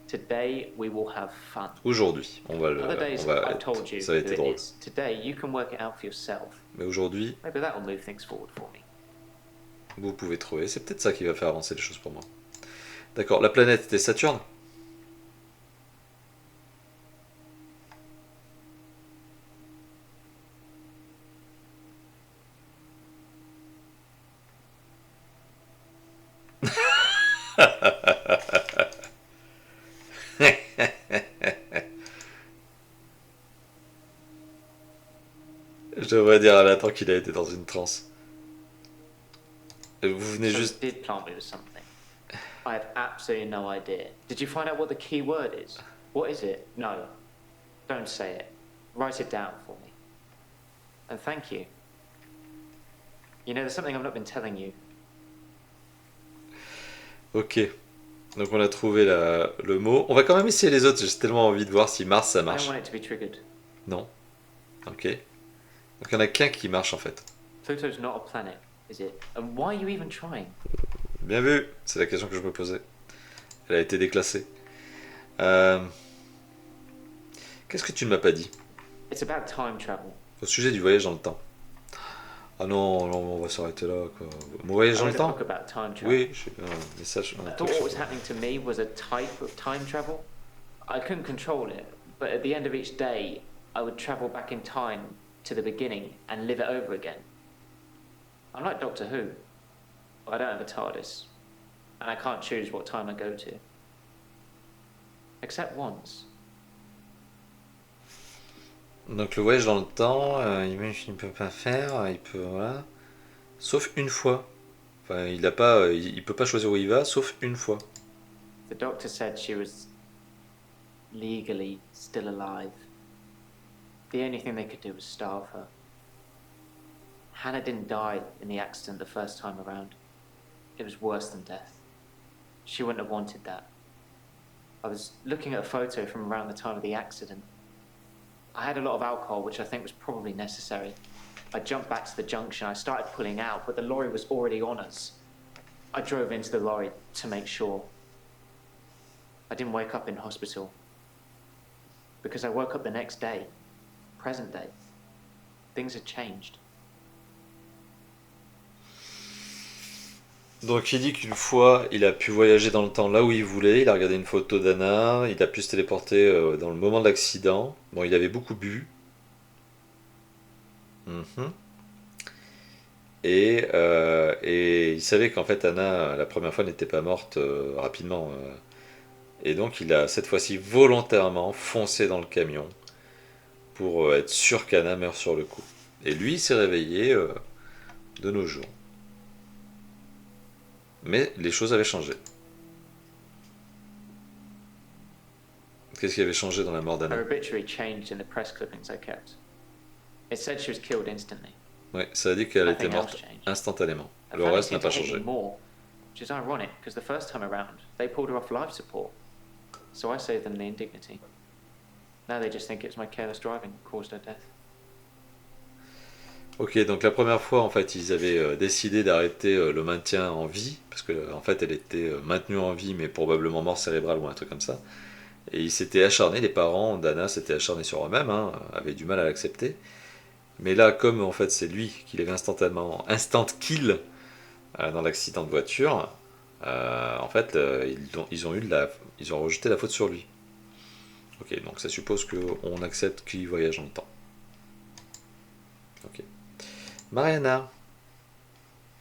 Today we will have fun. Aujourd'hui, on va Other days I've told you ça va who être it drôle. is. Today you can work it out for yourself. Mais aujourd'hui, Maybe that will move things forward for me. vous pouvez trouver, c'est peut-être ça qui va faire avancer les choses pour moi. D'accord, la planète était Saturne? Je devrais dire à Nathan qu'il a été dans une transe. Vous venez So juste... you did plant me with something. I have absolutely no idea. Did you find out what the key word is? What is it? No. Don't say it. Write it down for me. And thank you. You know, there's something I've not been telling you. Ok. Donc on a trouvé le mot. On va quand même essayer les autres, j'ai tellement envie de voir si Mars ça I don't marche. want it to be triggered. Non. Ok. Donc il n'y en a qu'un qui marche en fait. Pluto's not a planet, is it? And why are you even trying? Bien vu, c'est la question que je me posais. Elle a été déclassée. Qu'est-ce que tu ne m'as pas dit It's about time travel. au sujet du voyage dans le temps? Ah non, non, on va s'arrêter là quoi. Mon voyage I dans le read a temps? book about time travel. Oui, j'ai un message. Un I truc thought what sur- was happening to me was a type of time travel. I couldn't control it, but at the end of each day, I would travel back in time to the beginning and live it over again. I'm like Doctor Who, but I don't have a TARDIS, and I can't choose what time I go to. Except once. Donc le voyage dans le temps, il ne peut pas faire, il peut voilà. Sauf une fois. Enfin, il a pas, il peut pas choisir où il va, sauf une fois. The doctor said she was legally still alive. The only thing they could do was starve her. Hannah didn't die in the accident the first time around. It was worse than death. She wouldn't have wanted that. I was looking at a photo from around the time of the accident. I had a lot of alcohol, which I think was probably necessary. I jumped back to the junction. I started pulling out, but the lorry was already on us. I drove into the lorry to make sure. I didn't wake up in hospital because I woke up the next day, present day. Things had changed. Donc il dit qu'une fois, il a pu voyager dans le temps là où il voulait, il a regardé une photo d'Anna, il a pu se téléporter dans le moment de l'accident. Bon, il avait beaucoup bu. Mhm. Et il savait qu'en fait Anna, la première fois, n'était pas morte rapidement. Et donc il a cette fois-ci volontairement foncé dans le camion pour être sûr qu'Anna meurt sur le coup. Et lui, il s'est réveillé de nos jours. Mais les choses avaient changé. Qu'est-ce qui avait changé dans la mort Her d'Anna? obituary changed in the press clippings I kept. It said she was killed instantly. Ouais, ça a dit qu'elle était Nothing else morte changed. instantanément. And Le family reste n'a seemed to pas hate me changé. more, which is ironic because the first time around they pulled her off life support. So I saved them the indignity. Now they just think it's my careless driving that caused her death. Ok, donc la première fois, en fait, ils avaient décidé d'arrêter le maintien en vie, parce que en fait, elle était maintenue en vie, mais probablement mort cérébrale ou un truc comme ça. Et ils s'étaient acharnés, les parents d'Anna s'étaient acharnés sur eux-mêmes, hein, avaient du mal à l'accepter. Mais là, comme en fait c'est lui qui l'avait instantanément instant kill dans l'accident de voiture, en fait, ils ont rejeté la faute sur lui. Ok, donc ça suppose qu'on accepte qu'il voyage dans le temps. Ok. Mariana,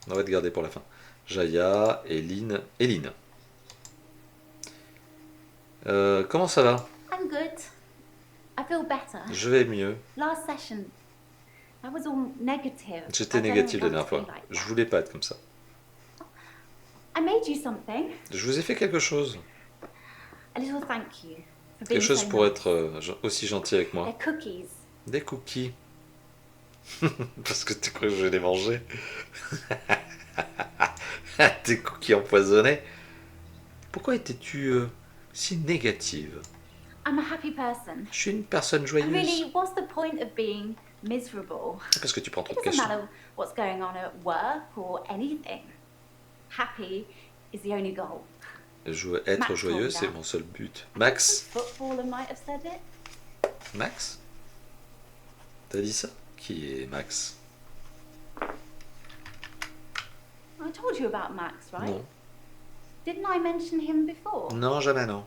on va te garder pour la fin. Jaya, Eline. Comment ça va? I'm good. I feel better. Je vais mieux. Last session, I was all negative. J'étais I don't négative la want dernière to fois. be like Je that. voulais pas être comme ça. I made you something. Je vous ai fait quelque chose. A little thank you for being Quelque chose so pour nice. être aussi gentil avec moi. They're cookies. Des cookies. Parce que tu crois que je vais les manger. Des cookies empoisonnés. Pourquoi étais-tu si négative? I'm a happy person. Je suis une personne And joyeuse. really, what's the point of being miserable? Parce que tu prends trop It de doesn't cachet. matter what's going on at work or anything. Happy is the only goal. Être Max joyeux, told me c'est that. mon seul but. Max? Footballer might have said it. Max? T'as dit ça? Qui est Max? I told you about Max, right? Non. Didn't I mention him before? Non, jamais non.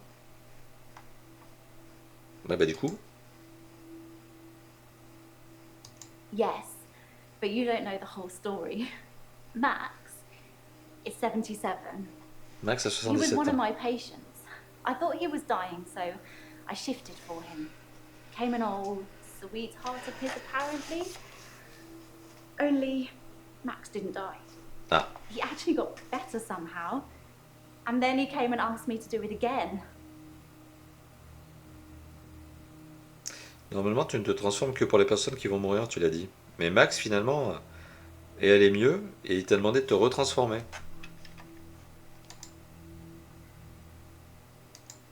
Bah du coup, Yes, but you don't know the whole story. Max is 77. Max a He was 77 one of ans. my patients. I thought he was dying, so I shifted for him. Came an old sweetheart of his, apparently. Only Max didn't die. Ah, He actually got better somehow. And then he came and asked me to do it again. normalement tu ne te transformes que pour les personnes qui vont mourir, tu l'as dit. Mais Max finalement est allé mieux et il t'a demandé de te retransformer.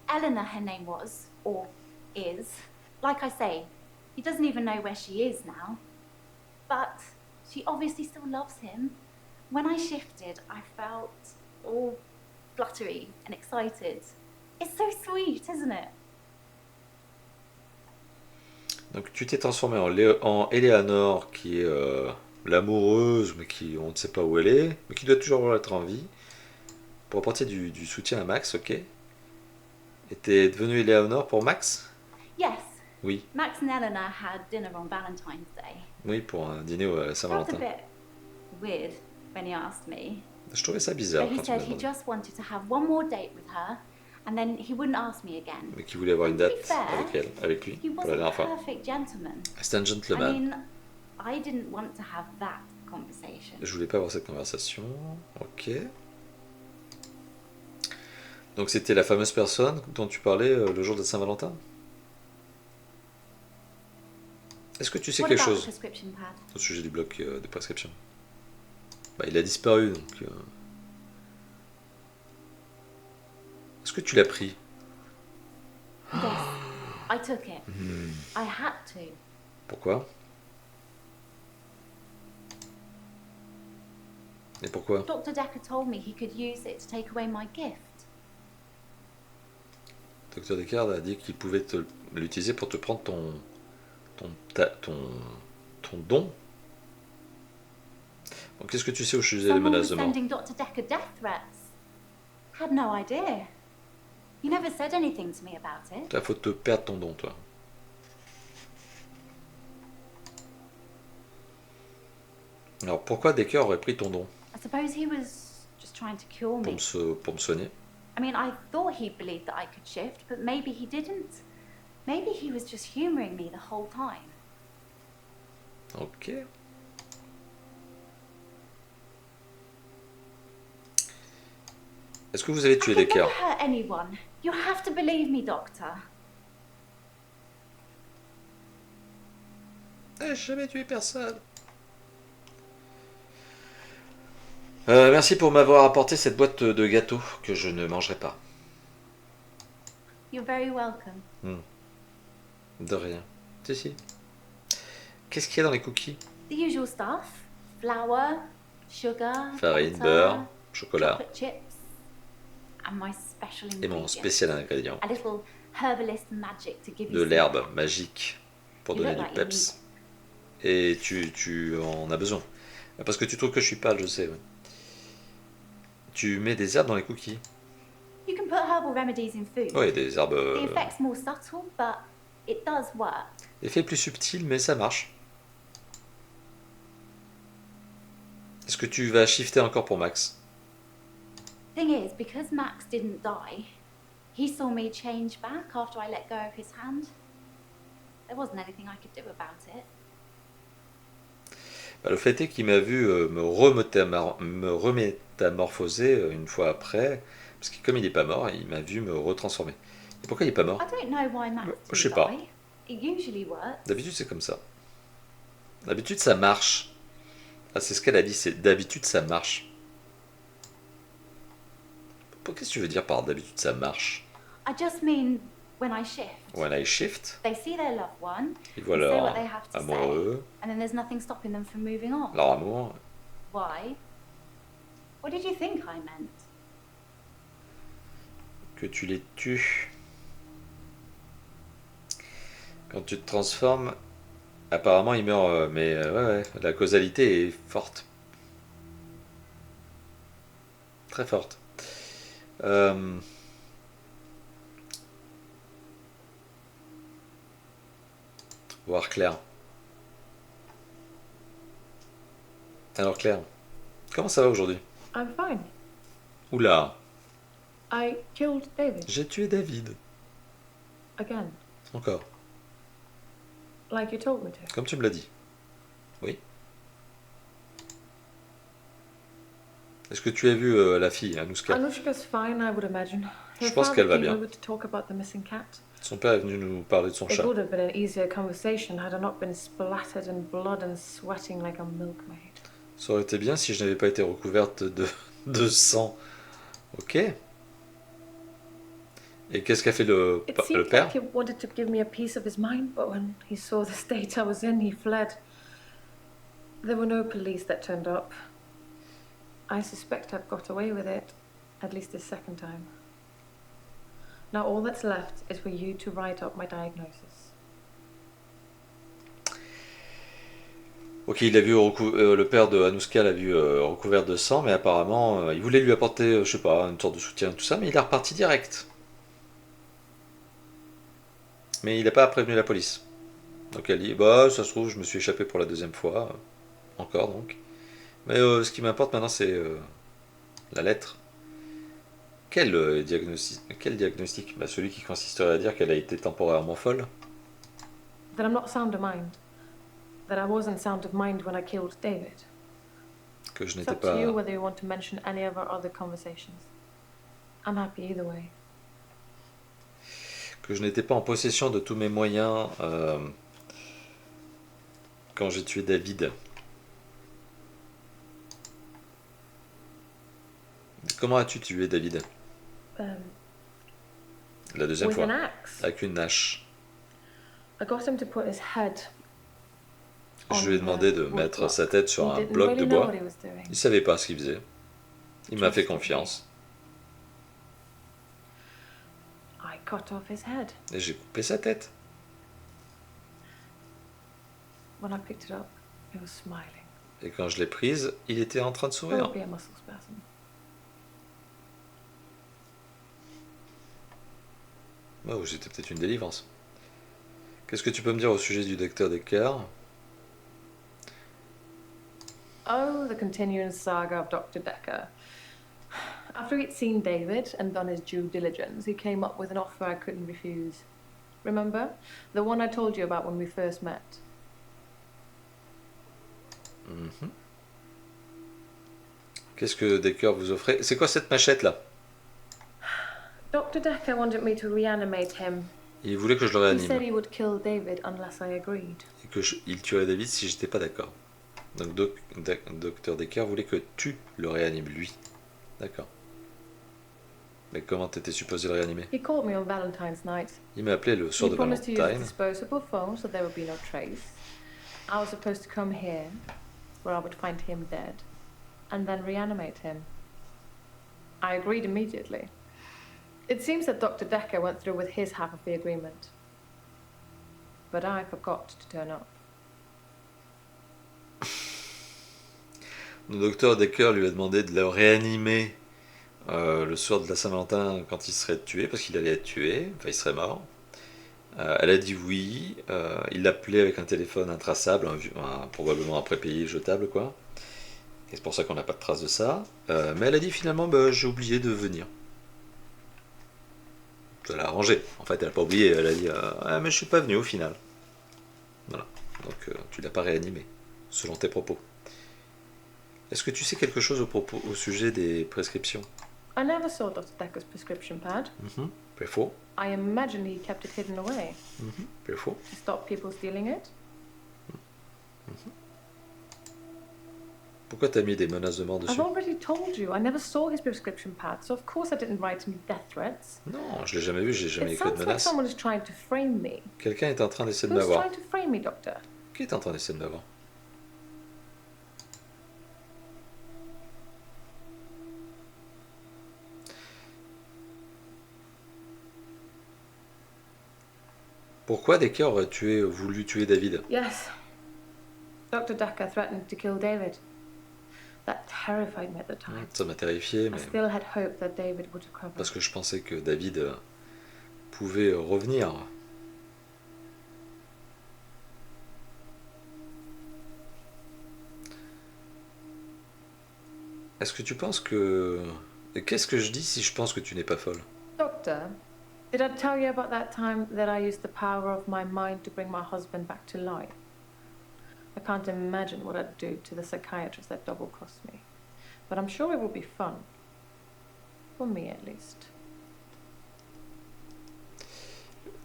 Eleanor, her name was, or is. Like I say, he doesn't even know where she is now. But she obviously still loves him. When I shifted, I felt all fluttery and excited. It's so sweet, isn't it? Donc tu t'es transformé en Eleanor qui est l'amoureuse mais qui on ne sait pas où elle est, mais qui doit toujours être en vie, pour apporter du soutien à Max, ok? Et t'es devenue Eleanor pour Max? Yes. Oui, Max and Eleanor had dinner on Valentine's Day. oui, pour un dîner à Felt a Saint-Valentin. bit weird when he asked me. Je trouvais ça bizarre But he quand tu m'as said he demandé. just wanted to have one more date with her, and then he wouldn't ask me again. Mais qui voulait avoir une To be date fair, avec elle, avec lui, He pour was la a dernière fois. perfect gentleman. C'est un I gentleman. mean, I didn't want to have that conversation. Je voulais pas avoir cette conversation. Ok. Donc c'était la fameuse personne dont tu parlais le jour de Saint-Valentin? Est-ce que tu sais What quelque about the chose prescription pad? au sujet du bloc de prescription? Bah, il a disparu, donc... Est-ce que tu l'as pris? Yes, I took it. I had to. Pourquoi? Et pourquoi? Doctor Dekker told me he could use it to take away my gift. Docteur Dekker a dit qu'il pouvait l'utiliser pour te prendre ton don. Donc, qu'est-ce que tu sais au sujet des Someone menaces was de mort? sending Dr. Dekker death threats. Had no idea. He never said anything to me about it. T'as faute de perdre ton don, toi. Alors, pourquoi Dekker aurait pris ton don? I suppose he was just trying to cure me. Pour me soigner? I mean, I thought he believed that I could shift, but maybe he didn't. Maybe he was just humoring me the whole time. Ok. Est-ce que vous avez tué I could Dekker? never hurt anyone. You have to believe me, Doctor. J'ai jamais tué personne. Merci pour m'avoir apporté cette boîte de gâteaux que je ne mangerai pas. You're very welcome. De rien. Si, si. Qu'est-ce qu'il y a dans les cookies? The usual stuff. Flour, sugar, Farine, butter, beurre, chocolat. chocolate chips, and my special Et mon ingredient. spécial ingrédient. A little herbalist magic to give you De some- l'herbe magique pour You donner look du like you peps. Et tu en as besoin. Parce que tu trouves que je suis pâle, je sais. Ouais. Tu mets des herbes dans les cookies? You can put herbal remedies in food. Oui, des herbes. The effect's more subtle, but it does work. Effet plus subtil, mais ça marche. Est-ce que tu vas shifter encore pour Max? Thing is, because Max didn't die, he saw me change back after I let go of his hand. There wasn't anything I could do about it. Bah, le fait est qu'il m'a vu me remétamorphoser une fois après, parce que comme il n'est pas mort, il m'a vu me retransformer. Et pourquoi il n'est pas mort? I don't know why Max Je sais didn't pas. die. It usually works. D'habitude c'est comme ça. D'habitude ça marche. Ah, c'est ce qu'elle a dit, c'est d'habitude ça marche. Qu'est-ce que tu veux dire par d'habitude ça marche? I just mean when I shift. When I shift, They see their loved one, ils voient they say what leur they have to amoureux, say, and then there's nothing stopping them from moving on. leur amour. Why? What did you think I meant? Que tu les tues. Quand tu te transformes, apparemment il meurt, mais ouais, la causalité est forte. Très forte. Voir Claire. Alors Claire, comment ça va aujourd'hui? I'm fine. Oula, I killed David j'ai tué David. again, Encore, like you told me to. comme tu me l'as dit. Oui. Est-ce que tu as vu la fille, Anouska? Anushka's fine, I would imagine. Her Je pense father qu'elle va came bien. over to talk about the missing cat. Son père est venu nous parler de son It chat. would have been an easier conversation had I not been splattered in blood and sweating like a milkmaid. Ça aurait été bien si je n'avais pas été recouverte de sang. Ok. Et qu'est-ce qu'a fait le It le seemed père? like he wanted to give me a piece of his mind, but when he saw the state I was in, he fled. There were no police that turned up. I suspect I've got away with it, at least this second time. Now all that's left is for you to write up my diagnosis. Ok, il a vu le père de Anouska l'a vu recouvert de sang, mais apparemment il voulait lui apporter, je sais pas, une sorte de soutien, tout ça, mais il est reparti direct. Mais il n'a pas prévenu la police. Donc elle dit, bah ça se trouve, je me suis échappé pour la deuxième fois, encore donc. Mais ce qui m'importe maintenant, c'est la lettre. Quel diagnostic? Bah, celui qui consisterait à dire qu'elle a été temporairement folle. That I'm not sound of mind. That I wasn't sound of mind when I killed David. Que je It's n'étais up to pas... you whether you want to mention any of our other conversations. I'm happy either way. que je n'étais pas en possession de tous mes moyens quand j'ai tué David. Comment as-tu tué David? La deuxième With fois. an axe. Avec une hache. I got him to put his head Je lui ai demandé de mettre sa tête sur un bloc de bois. Il ne savait pas ce qu'il faisait. Il m'a fait confiance. I cut off his head. Et j'ai coupé sa tête. When I picked it up, he was smiling. Et quand je l'ai prise, il était en train de sourire. Probably a muscle spasm. Oh, c'était peut-être une délivrance. Qu'est-ce que tu peux me dire au sujet du docteur Dekker? Oh, the continuing saga of Dr. Dekker. After he'd seen David and done his due diligence, he came up with an offer I couldn't refuse. Remember? The one I told you about when we first met. Mhm. Qu'est-ce que Dekker vous offrait? C'est quoi cette machette-là? Dr. Dekker wanted me to reanimate him. Il voulait que je le He said réanime. he would kill David unless I agreed. Et que il tuerait David si j'étais pas d'accord. Donc Docteur Dekker voulait que tu le réanimes, lui. D'accord. Mais comment t'étais supposé le réanimer? He called me on Valentine's night. Il m'a appelé le He soir de promised to use a Valentine. disposable phone so there would be no trace. I was supposed to come here, where I would find him dead, and then reanimate him. I agreed immediately. It seems that Dr. Dekker went through with his half of the agreement. But I forgot to turn up. Le docteur Dekker lui a demandé de le réanimer le soir de la Saint-Valentin quand il serait tué, parce qu'il allait être tué, enfin il serait mort. Elle a dit oui, il l'appelait avec un téléphone intraçable, probablement un prépayé jetable quoi. Et c'est pour ça qu'on n'a pas de trace de ça. Mais elle a dit finalement bah, j'ai oublié de venir. Ça l'a arrangé. En fait elle n'a pas oublié, elle a dit ah mais je suis pas venu au final. Voilà. Donc tu l'as pas réanimé, selon tes propos. Est-ce que tu sais quelque chose au sujet des prescriptions? I never saw Dr. Dekker's prescription pad. Peu faux. I imagine he kept it hidden away Peu faux. to stop people stealing it. Pourquoi t'as mis des menaces de mort dessus? I've already told you, I never saw his prescription pad, so of course I didn't write him death threats. Non, je l'ai jamais vu, j'ai jamais It écrit de sounds like menaces. someone is trying to frame me. Quelqu'un est en train d'essayer de Who's m'avoir. trying to frame me, Doctor? Qui est en train d'essayer de m'avoir? Pourquoi Dekker aurait voulu tuer David? Yes. Dr. Dekker threatened to kill David. That terrified me at the time. Ça m'a terrifié, I mais still had hope that David would recover. parce que je pensais que David pouvait revenir. Est-ce que tu penses que... Qu'est-ce que je dis si je pense que tu n'es pas folle? Doctor, did I tell you about that time that I used the power of my mind to bring my husband back to life? I can't imagine what I'd do to the psychiatrist that double-crossed me. But I'm sure it will be fun. For me, at least.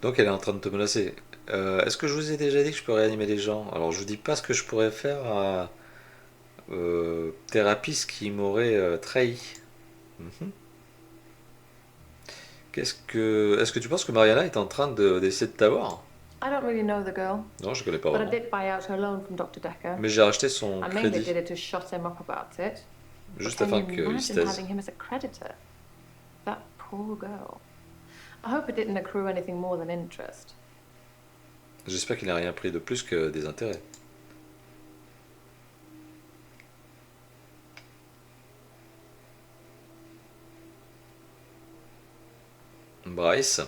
Donc elle est en train de te menacer. Est-ce que je vous ai déjà dit que je peux réanimer les gens? Alors je vous dis pas ce que je pourrais faire à Thérapiste qui m'aurait trahi. Est-ce que tu penses que Mariana est en train d'essayer de t'avoir? I don't really know the girl, Non, je connais pas but I vraiment. did buy out her loan from Dr. Dekker. Mais j'ai racheté son I mainly crédit did it to shut him up about it. juste Can afin you qu'il se imagine taise. having him as a creditor? That poor girl. I hope it didn't accrue anything more than interest. J'espère qu'il n'a rien pris de plus que des intérêts. Bryce.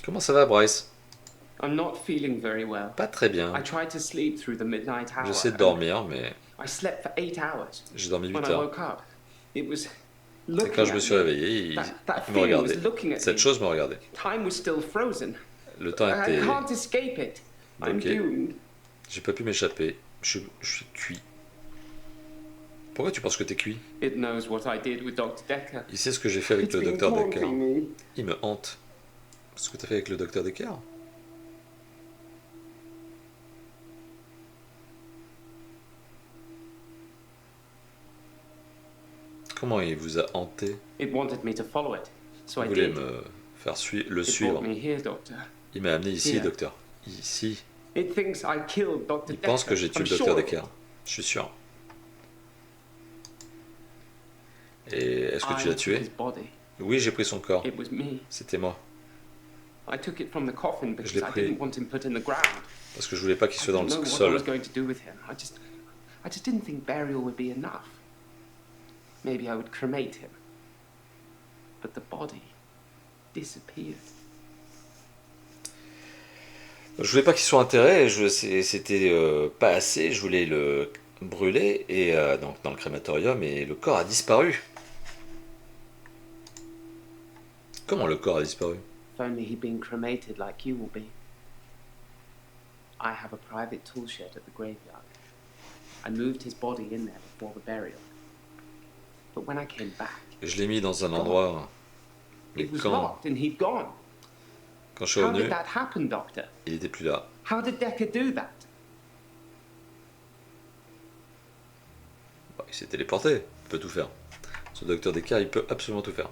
Comment ça va, Bryce? I'm not feeling very well. Pas très bien. I tried to sleep through the midnight hour. J'essaie de dormir, mais I slept for 8 hours. j'ai dormi 8 When I heures. woke up, it was Et looking quand je me at suis me. réveillé, il That me feeling was regardait. looking at Cette me. chose me regardait. Time was still frozen. Le temps I était... can't escape it. I'm Ok. doomed. J'ai pas pu m'échapper. Je suis cuit. Pourquoi tu penses que t'es cuit? It knows what I did with Dr. Dekker. Il sait ce que j'ai fait avec It's le been docteur Dekker. haunting me. Il me hante. Ce que t'as fait avec le docteur Dekker? Comment il vous a hanté? It wanted me to follow it, so Il I voulait did. me faire le It suivre. brought me here, Doctor. Il m'a amené ici, Here. docteur. Ici. It thinks I killed Dr. Il Dekker. pense que j'ai tué I'm le docteur sure. Dekker. Je suis sûr. Et est-ce que I tu l'as took tué? his body. Oui, j'ai pris son corps. It was me. C'était moi. I took it from the coffin because l'ai I pris. didn't want him put in the ground. Parce que je voulais pas qu'il I soit dans didn't know le what I was sol. going to do with him. I just didn't think burial would be enough. Maybe I would cremate him. But the body disappeared. Je voulais pas qu'il soit enterré, c'était pas assez, je voulais le brûler, et donc dans le crématorium, et le corps a disparu. Comment le corps a disparu? If only he'd been cremated like you will be. I have a private tool shed at the graveyard. I moved his body in there before the burial. But when I came back, Je l'ai mis dans un endroit, mais it was quand locked and he'd gone. je suis How revenu, did that happen, Doctor? il était plus là. How did Dekker do that? Bah, il s'est téléporté, il peut tout faire. Ce docteur Dekker, il peut absolument tout faire.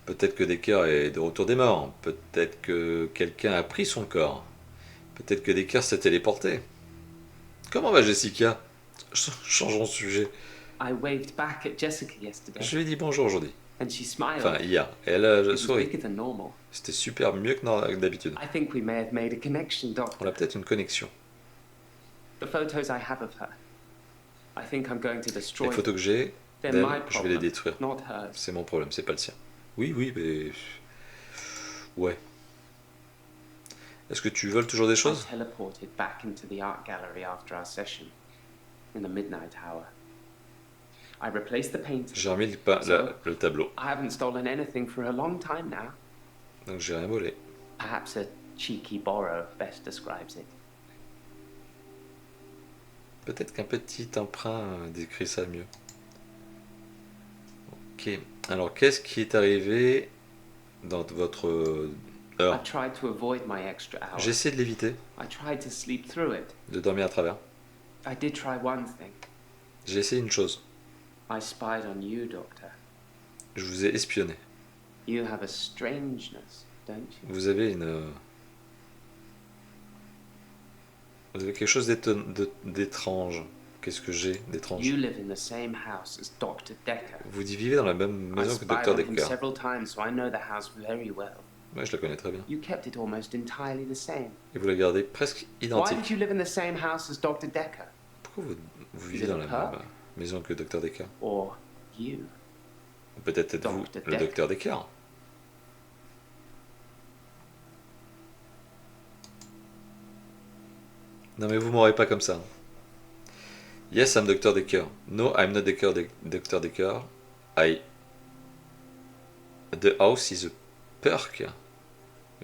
Peut-être que Dekker est de retour des morts. Peut-être que quelqu'un a pris son corps. Peut-être que Dekker s'est téléporté. Comment va Jessica? Changeons de sujet. I waved back at Jessica yesterday, Je lui ai dit bonjour aujourd'hui. and she smiled. Enfin, hier. Et elle a It was souri. bigger than normal. C'était super mieux que d'habitude. I think we may have made a connection, On Doctor. a peut-être une connexion. The photos I have of her, I think I'm going to destroy Les photos que j'ai They're d'elle, my je vais les problem, détruire. not hers. C'est mon problème, c'est pas le sien. Oui, oui, mais... Ouais. Est-ce que tu voles toujours des I choses? teleported back into the art gallery after our session, in the midnight hour. I replaced the painting. J'ai remis le tableau. I haven't stolen anything for a long time now. Donc j'ai rien volé. Perhaps a cheeky borrow best describes it. Peut-être qu'un petit emprunt décrit ça mieux. Ok. Alors, qu'est-ce qui est arrivé dans votre I heure? tried to avoid my extra hour. J'ai essayé de l'éviter, I tried to sleep through it. de dormir à travers. I did try one thing. J'ai essayé une chose. I spied on you, Doctor. Je vous ai espionné. You have a strangeness, don't you? Vous avez Vous avez quelque chose d'étrange. Qu'est-ce que j'ai d'étrange? You live in the same house as Doctor Dekker. Vous vivez dans la même I maison que spied Docteur on him Dekker. several times, so I know the house very well. Ouais, je la connais très bien. You kept it almost entirely the same. Et vous la gardez presque Why identique. did you live in the same house as Doctor Dekker? Pourquoi vous vivez dans la même maison que Docteur Dekker? Or you? Ou peut-être êtes-vous Docteur le Dekker. Docteur Dekker? Non mais vous m'aurez pas comme ça. Yes, I'm Docteur Dekker. No, I'm not Docteur Dekker. The house is a perk.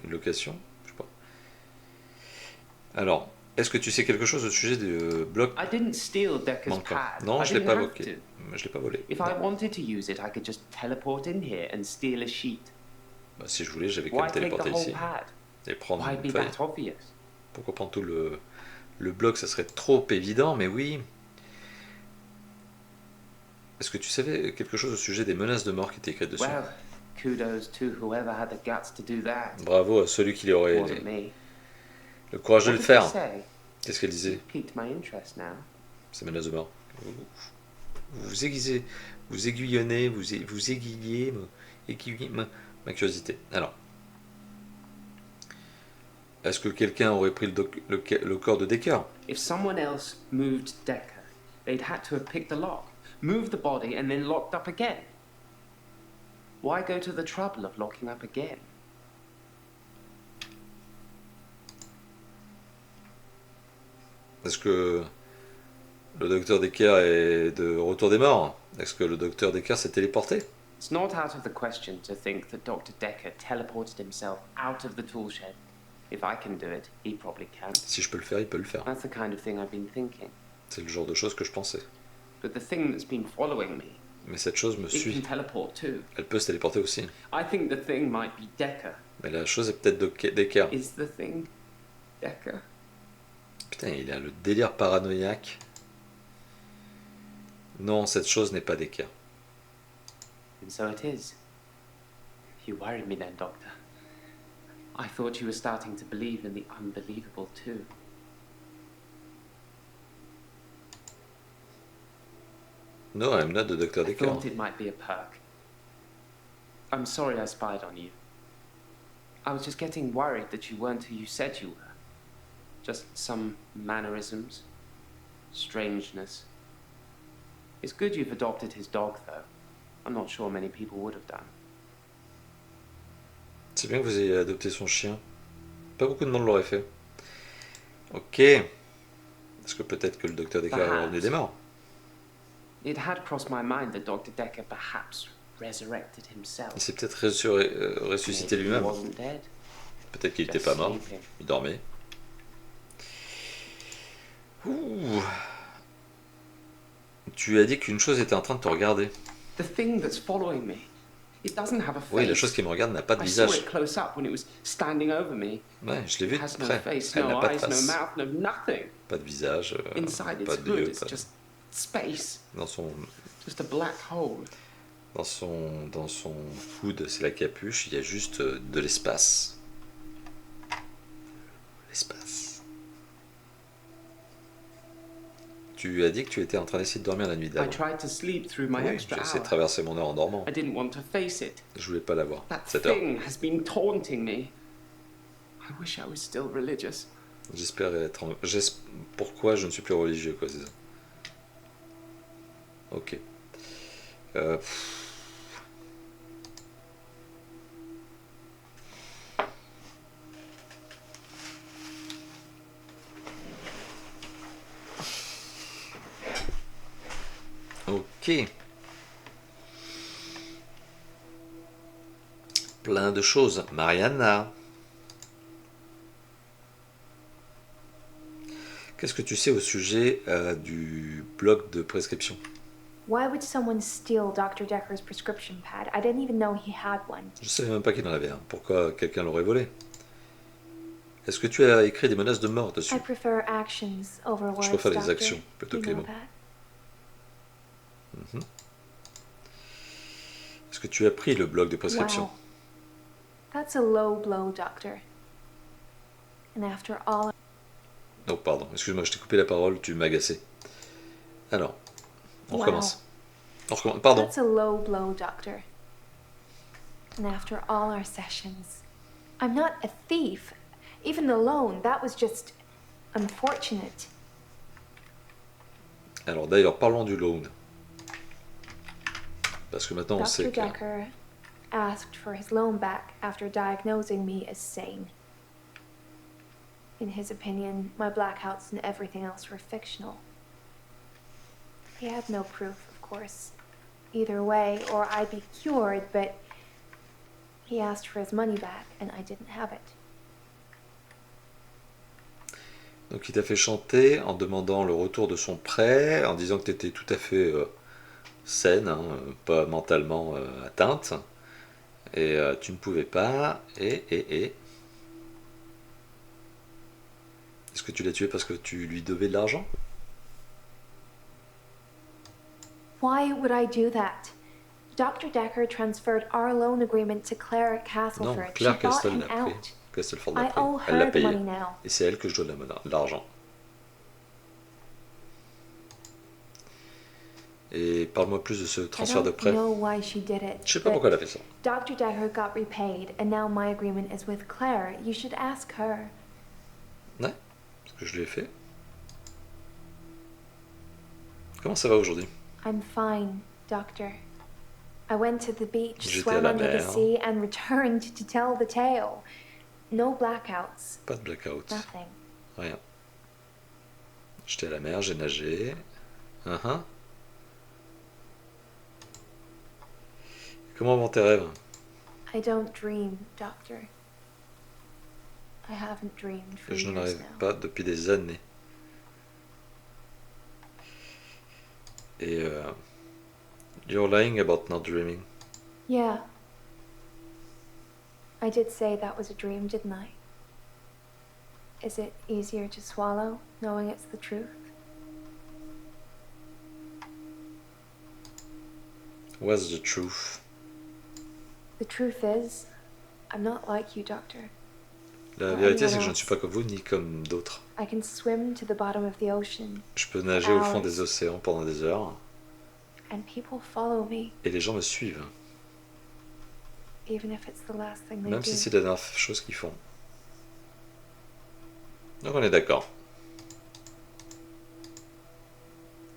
Une location, je sais pas. Alors, est-ce que tu sais quelque chose au sujet du bloc I didn't steal Dekker's manquant? pad. Non, I je l'ai didn't pas have volé. to. Je l'ai pas volé. If I wanted to use it, I could just teleport in here and steal a sheet. Bah, si je voulais, j'avais qu'à Why me take the téléporter whole ici pad? et prendre Why une be feuille. that obvious? Pourquoi prendre tout le bloc? Ça serait trop évident, mais oui. Est-ce que tu savais quelque chose au sujet des menaces de mort qui étaient écrites dessus? Well, kudos to whoever had the guts to do that. Bravo à celui qui aurait Wasn't me. le courage de What le did faire. they say? Qu'est-ce qu'elle disait? Piqued my interest now. Ces menaces de mort. Vous aiguisez, vous aiguillonnez, vous aiguillez ma curiosité. Alors, est-ce que quelqu'un aurait pris le corps de Dekker? If someone else moved Dekker, they'd had to have picked the lock, moved the body, and then locked up again. Why go to the trouble of locking up again? Est-ce que le docteur Dekker est de retour des morts? Est-ce que le docteur Dekker s'est téléporté? It's not out of the question to think that Dr. Dekker teleported himself out of the tool shed. If I can do it, he probably can. Si je peux le faire, il peut le faire. That's the kind of thing I've been thinking. C'est le genre de choses que je pensais. But the thing that's been following me, Mais cette chose me it can suit. teleport too. Elle peut se téléporter aussi. I think the thing might be Dekker. Mais la chose est peut-être Dekker. Is the thing Dekker? Putain, il a le délire paranoïaque. Non, cette chose n'est pas Dekker. And so it is. You worried me then, Doctor. I thought you were starting to believe in the unbelievable too. No, I'm not the Doctor I Dekker. thought it might be a perk. I'm sorry I spied on you. I was just getting worried that you weren't who you said you were. Just some mannerisms, strangeness. It's good you've adopted his dog, though. I'm not sure many people would have done. C'est bien que vous ayez adopté son chien. Pas beaucoup de monde l'aurait fait. Ok. Est-ce que peut-être que le docteur Dekker est revenu des morts? It had crossed my mind that Doctor Dekker perhaps resurrected himself. Il s'est peut-être ressuscité Maybe he lui-même. wasn't dead. Peut-être qu'il n'était Just pas mort. sleeping. Il dormait. Ouh. Tu as dit qu'une chose était en train de te regarder. The thing that's following me, it doesn't have a face. Oui, la chose qui me regarde n'a pas de I saw visage. it close up when it was standing over me. Ouais, je l'ai vu It has de no près. face, Elle n'a no pas de eyes, no face. mouth, no nothing. Pas de visage, Inside pas its de hood, yeux. it's Pas de... just space, Dans son black hole. Dans son hood, c'est la capuche, il y a juste de l'espace. L'espace. Tu as dit que tu étais en train d'essayer de dormir la nuit I d'avant. tried to sleep through my Oui, extra j'ai essayé de hour. traverser mon heure en dormant. I didn't want to face it. Je voulais pas la voir, That cette heure. thing has been taunting me. I wish I was still religious. J'espère être Pourquoi je ne suis plus religieux, quoi, c'est ça. Ok. Pff. Ok. Plein de choses. Mariana. Qu'est-ce que tu sais au sujet du bloc de prescription? Why would someone steal Dr. Dekker's prescription pad? I didn't even know he had one. Je ne savais même pas qu'il en avait un. Pourquoi quelqu'un l'aurait volé? Est-ce que tu as écrit des menaces de mort dessus? I prefer actions over words, Je préfère les Doctor. actions plutôt You que les know mots. that. Est-ce que tu as pris le bloc de prescription? Wow. That's a low blow, Doctor. And after all... Oh, pardon, excuse-moi, je t'ai coupé la parole, tu m'agaçais. Alors, on Wow. recommence. On recommence. Pardon. That's a low blow, Doctor. And after all our sessions... I'm not a thief. Even the loan, that was just unfortunate. Alors d'ailleurs, parlons du loan. Parce que maintenant on Dr. sait que... Dekker asked for his loan back after diagnosing me as sane. In his opinion, my blackouts and everything else were fictional. He had no proof, of course, either way, or I'd be cured, but he asked for his money back, and I didn't have it. Donc il t'a fait chanter en demandant le retour de son prêt, en disant que tu étais tout à fait saine, hein, pas mentalement atteinte, et tu ne pouvais pas, et... Est-ce que tu l'as tué parce que tu lui devais de l'argent? Why would I do that? Dr. Dekker transferred our loan agreement to Claire Non, Castleford. Claire She bought Castle him l'a pris. out. Castleford I l'a pris. owe Elle l'a her the payé. money now. Et c'est elle que je dois de l'argent. Et parle-moi plus de ce I transfert de don't prêt. know why she did it. Je sais pas but pourquoi elle a fait ça. Dr. Dekker got repaid, and now my agreement is with Claire. You should ask her. Ouais, ce que je lui ai fait. Comment ça va aujourd'hui? I'm fine, Doctor. I went to the beach, J'étais à swam la under the mer. sea, and returned to tell the tale. No blackouts. Pas de blackout. Nothing. Rien. J'étais à la mer, j'ai nagé. Uh-huh. Comment vont tes rêves? I don't dream, Doctor. I haven't dreamed for Je n'en years arrive now. pas depuis des années. Et you're lying about not dreaming. Yeah. I did say that was a dream, didn't I? Is it easier to swallow, knowing it's the truth? What's the truth? The truth is, I'm not like you, Doctor. La vérité, c'est que je ne suis pas comme vous, ni comme d'autres. I can swim to the bottom of the ocean, Je peux nager au fond des océans pendant des heures, and people follow me. et les gens me suivent. even if it's the last thing they Même do. si c'est la dernière chose qu'ils font. Donc on est d'accord.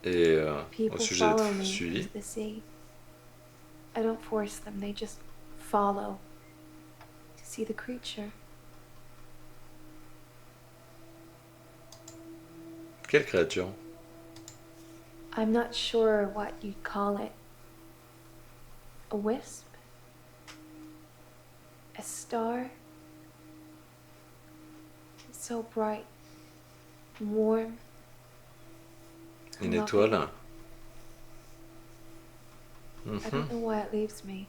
Et au People sujet follow d'être me suivi, into the sea. I don't force them, they just follow to see the creature. quelle créature? I'm not sure what you'd call it. A wisp? A star? It's so bright, warm. Une I love étoile? it. I Mhm. don't know why it leaves me.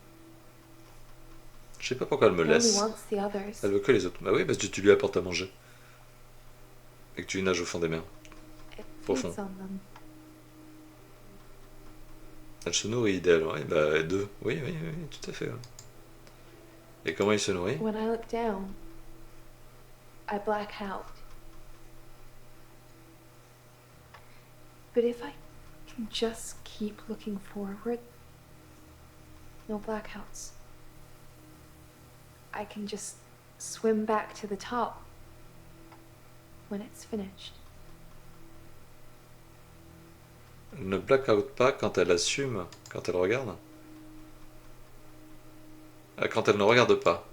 Je sais pas pourquoi elle me It only laisse. wants the others. Elle veut que les autres. Bah oui, parce que tu lui apportes à manger. Et que tu nages au fond des mers. It Profond. feeds on them. Elle se nourrit d'elle, ouais, bah d'eux. Oui, oui, oui, oui, tout à fait. Ouais. Et comment il se nourrit? When I look down, I black out. But if I can just keep looking forward, no blackouts. I can just swim back to the top when it's finished. Elle ne blackout pas quand elle assume, quand elle regarde. Ah, quand elle ne regarde pas.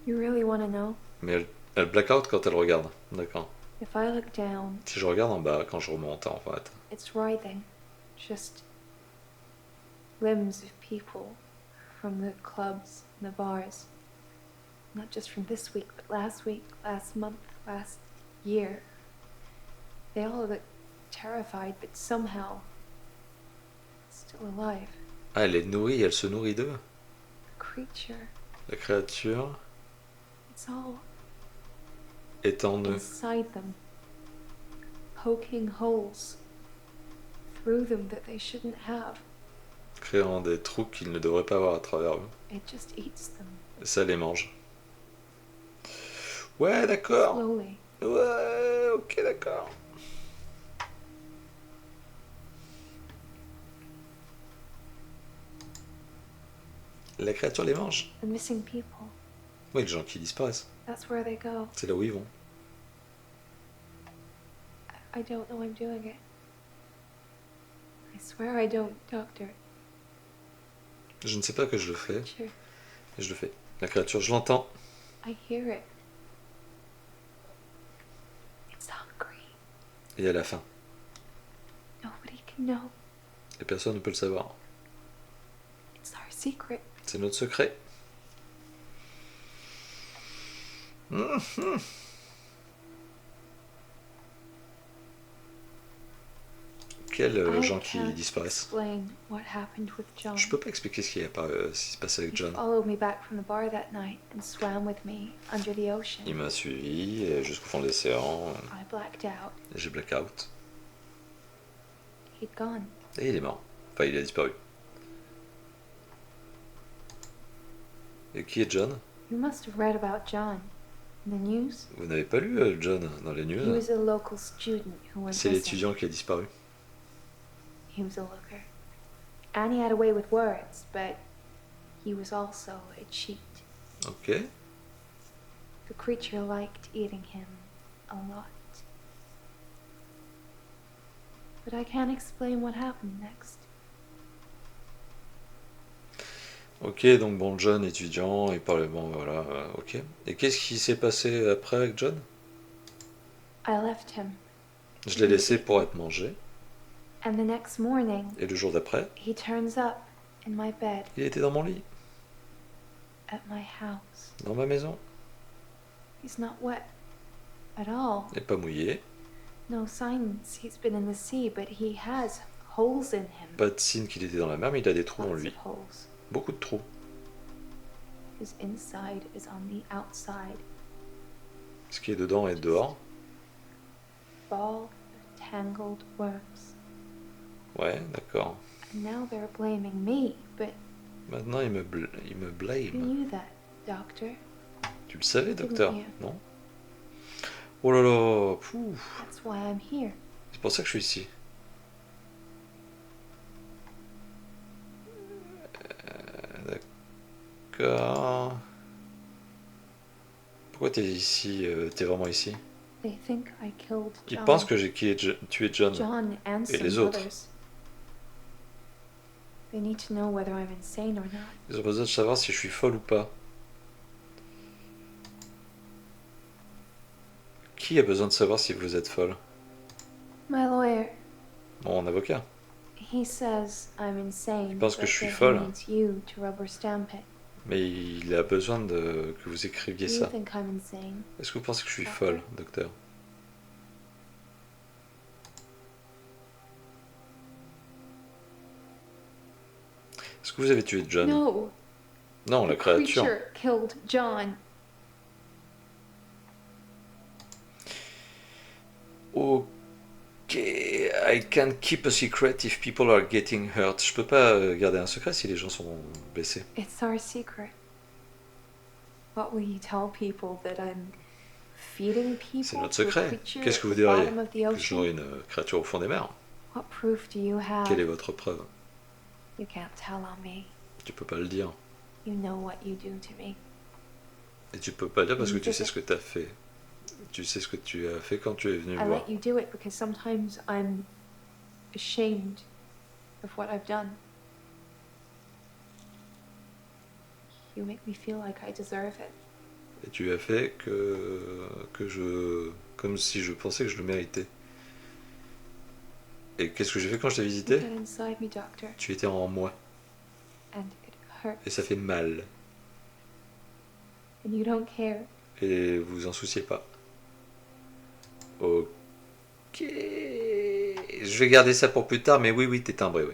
You really want to know? Mais elle blackout quand elle regarde. D'accord. If I look down, Si je regarde en bas, quand je remonte en fait. it's writhing. Just limbs of people from the clubs and the bars. Not just from this week, but last week, last month, last year. They all look terrified, but somehow still alive. Ah, elle est nourrie, elle se nourrit d'eux. The creature, La créature it's all est en eux. inside them, poking holes through them that they shouldn't have. Créant des trous qu'ils ne devraient pas avoir à travers eux. It just eats them Et ça les mange. Ouais, d'accord. slowly. Ouais, ok, d'accord. La créature les mange. The missing people, Oui, les gens qui disparaissent. that's where they go. C'est là où ils vont. I don't know I'm doing it. I swear I don't, Doctor. Je ne sais pas que je le fais, Sure, mais je le fais. La créature, je l'entends. I hear it. It's hungry. Et à la fin. Nobody can know. Et personne ne peut le savoir. It's our secret. C'est notre secret. Mhm. Quels I gens qui can't disparaissent. explain what happened with John. Je peux pas expliquer ce qui s'est passé avec He John. followed me back from the bar that night and swam with me under the ocean. Il m'a suivi jusqu'au fond de l'océan. I blacked out. Et j'ai blackout. He'd gone. Et il est mort. Enfin, il a disparu. Et qui est John? You must have read about John in the news. Vous n'avez pas lu John dans les He news? was a local student who went C'est missing. l'étudiant qui a disparu. He was a looker. And he had a way with words, but he was also a cheat. Ok. The creature liked eating him a lot. But I can't explain what happened next. Ok, donc bon, John, étudiant, il parlait, bon, voilà, ok. Et qu'est-ce qui s'est passé après avec John? I left him, Je l'ai laissé pour être mangé. and the next morning, Et le jour d'après, he turns up in my bed il était dans mon lit, at my house. dans ma maison. He's not wet at all. Il n'est pas mouillé. No signs he's been in the sea, but he has holes in him. Pas de signe qu'il était dans la mer, mais il a des trous en Lots lui. of holes. Beaucoup de trous. His inside is on the outside. Ce qui est dedans est dehors. Ball of tangled worms. Ouais, d'accord. And now they're blaming me, but Maintenant, il me you blame. knew that, Doctor. Tu le savais, docteur? you? Non? Oh là là, pouf. That's why I'm here. C'est pour ça que je suis ici. D'accord. Pourquoi t'es ici? T'es vraiment ici? They think I killed Ils John. pensent que j'ai tué John. John and Et some les autres. others. They need to know whether I'm insane or not. Ils ont besoin de savoir si je suis folle ou pas. Qui a besoin de savoir si vous êtes folle? My lawyer, Mon avocat. he says I'm insane. Il pense que but je suis that he folle. needs you to rubber stamp it. Mais il a besoin de que vous écriviez Do you ça. think I'm insane? Est-ce que vous pensez que je suis folle, docteur? Est-ce que vous avez tué John? No. Non, la The créature. creature killed John. Ok, I can keep a secret if people are getting hurt. Je peux pas garder un secret si les gens sont blessés. It's our secret. What will you tell people that I'm feeding people C'est notre to a secret. creature Qu'est-ce que vous at the diriez? bottom of the Que ocean? j'aurais une créature au fond des mers? What proof do you have? Quelle est votre preuve? You can't tell on me. Tu peux pas le dire. You know what you do to me. Et tu peux pas le dire parce que tu sais ce que tu as fait. Tu sais ce que tu as fait quand tu es venu me I voir. let you do it because sometimes I'm ashamed of what I've done. You make me feel like I deserve it. Et tu as fait que je... comme si je pensais que je le méritais. Et qu'est-ce que j'ai fait quand je t'ai You visité? get inside me, Doctor, Tu étais en moi. and it hurts. Et ça fait mal. And you don't care. Et vous en souciez pas. Ok. Je vais garder ça pour plus tard, mais oui, t'es timbré, oui.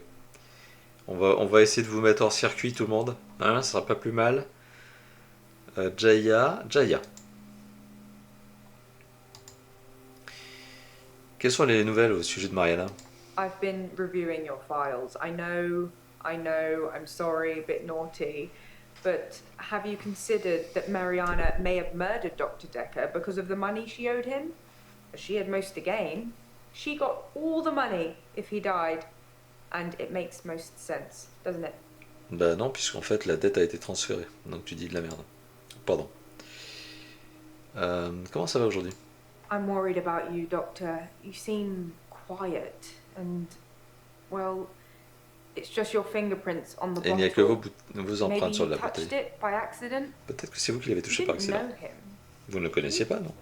On va essayer de vous mettre hors circuit, tout le monde. Hein, ça sera pas plus mal. Jaya. Quelles sont les nouvelles au sujet de Mariana? I've been reviewing your files. I know, I'm sorry, a bit naughty. But have you considered that Mariana may have murdered Dr. Dekker because of the money she owed him? She had most to gain. She got all the money if he died. And it makes most sense, doesn't it? Bah non, puisqu'en fait la dette a été transférée. Donc tu dis de la merde. Pardon. Comment ça va aujourd'hui? I'm worried about you, Doctor. You seem quiet and, well, it's just your fingerprints on the Et il n'y a que bottle. vos empreintes Maybe sur you la touched bouteille. it by accident. Peut-être que c'est vous qui l'avez You touché par didn't accident. know him. Vous ne le connaissiez pas, non?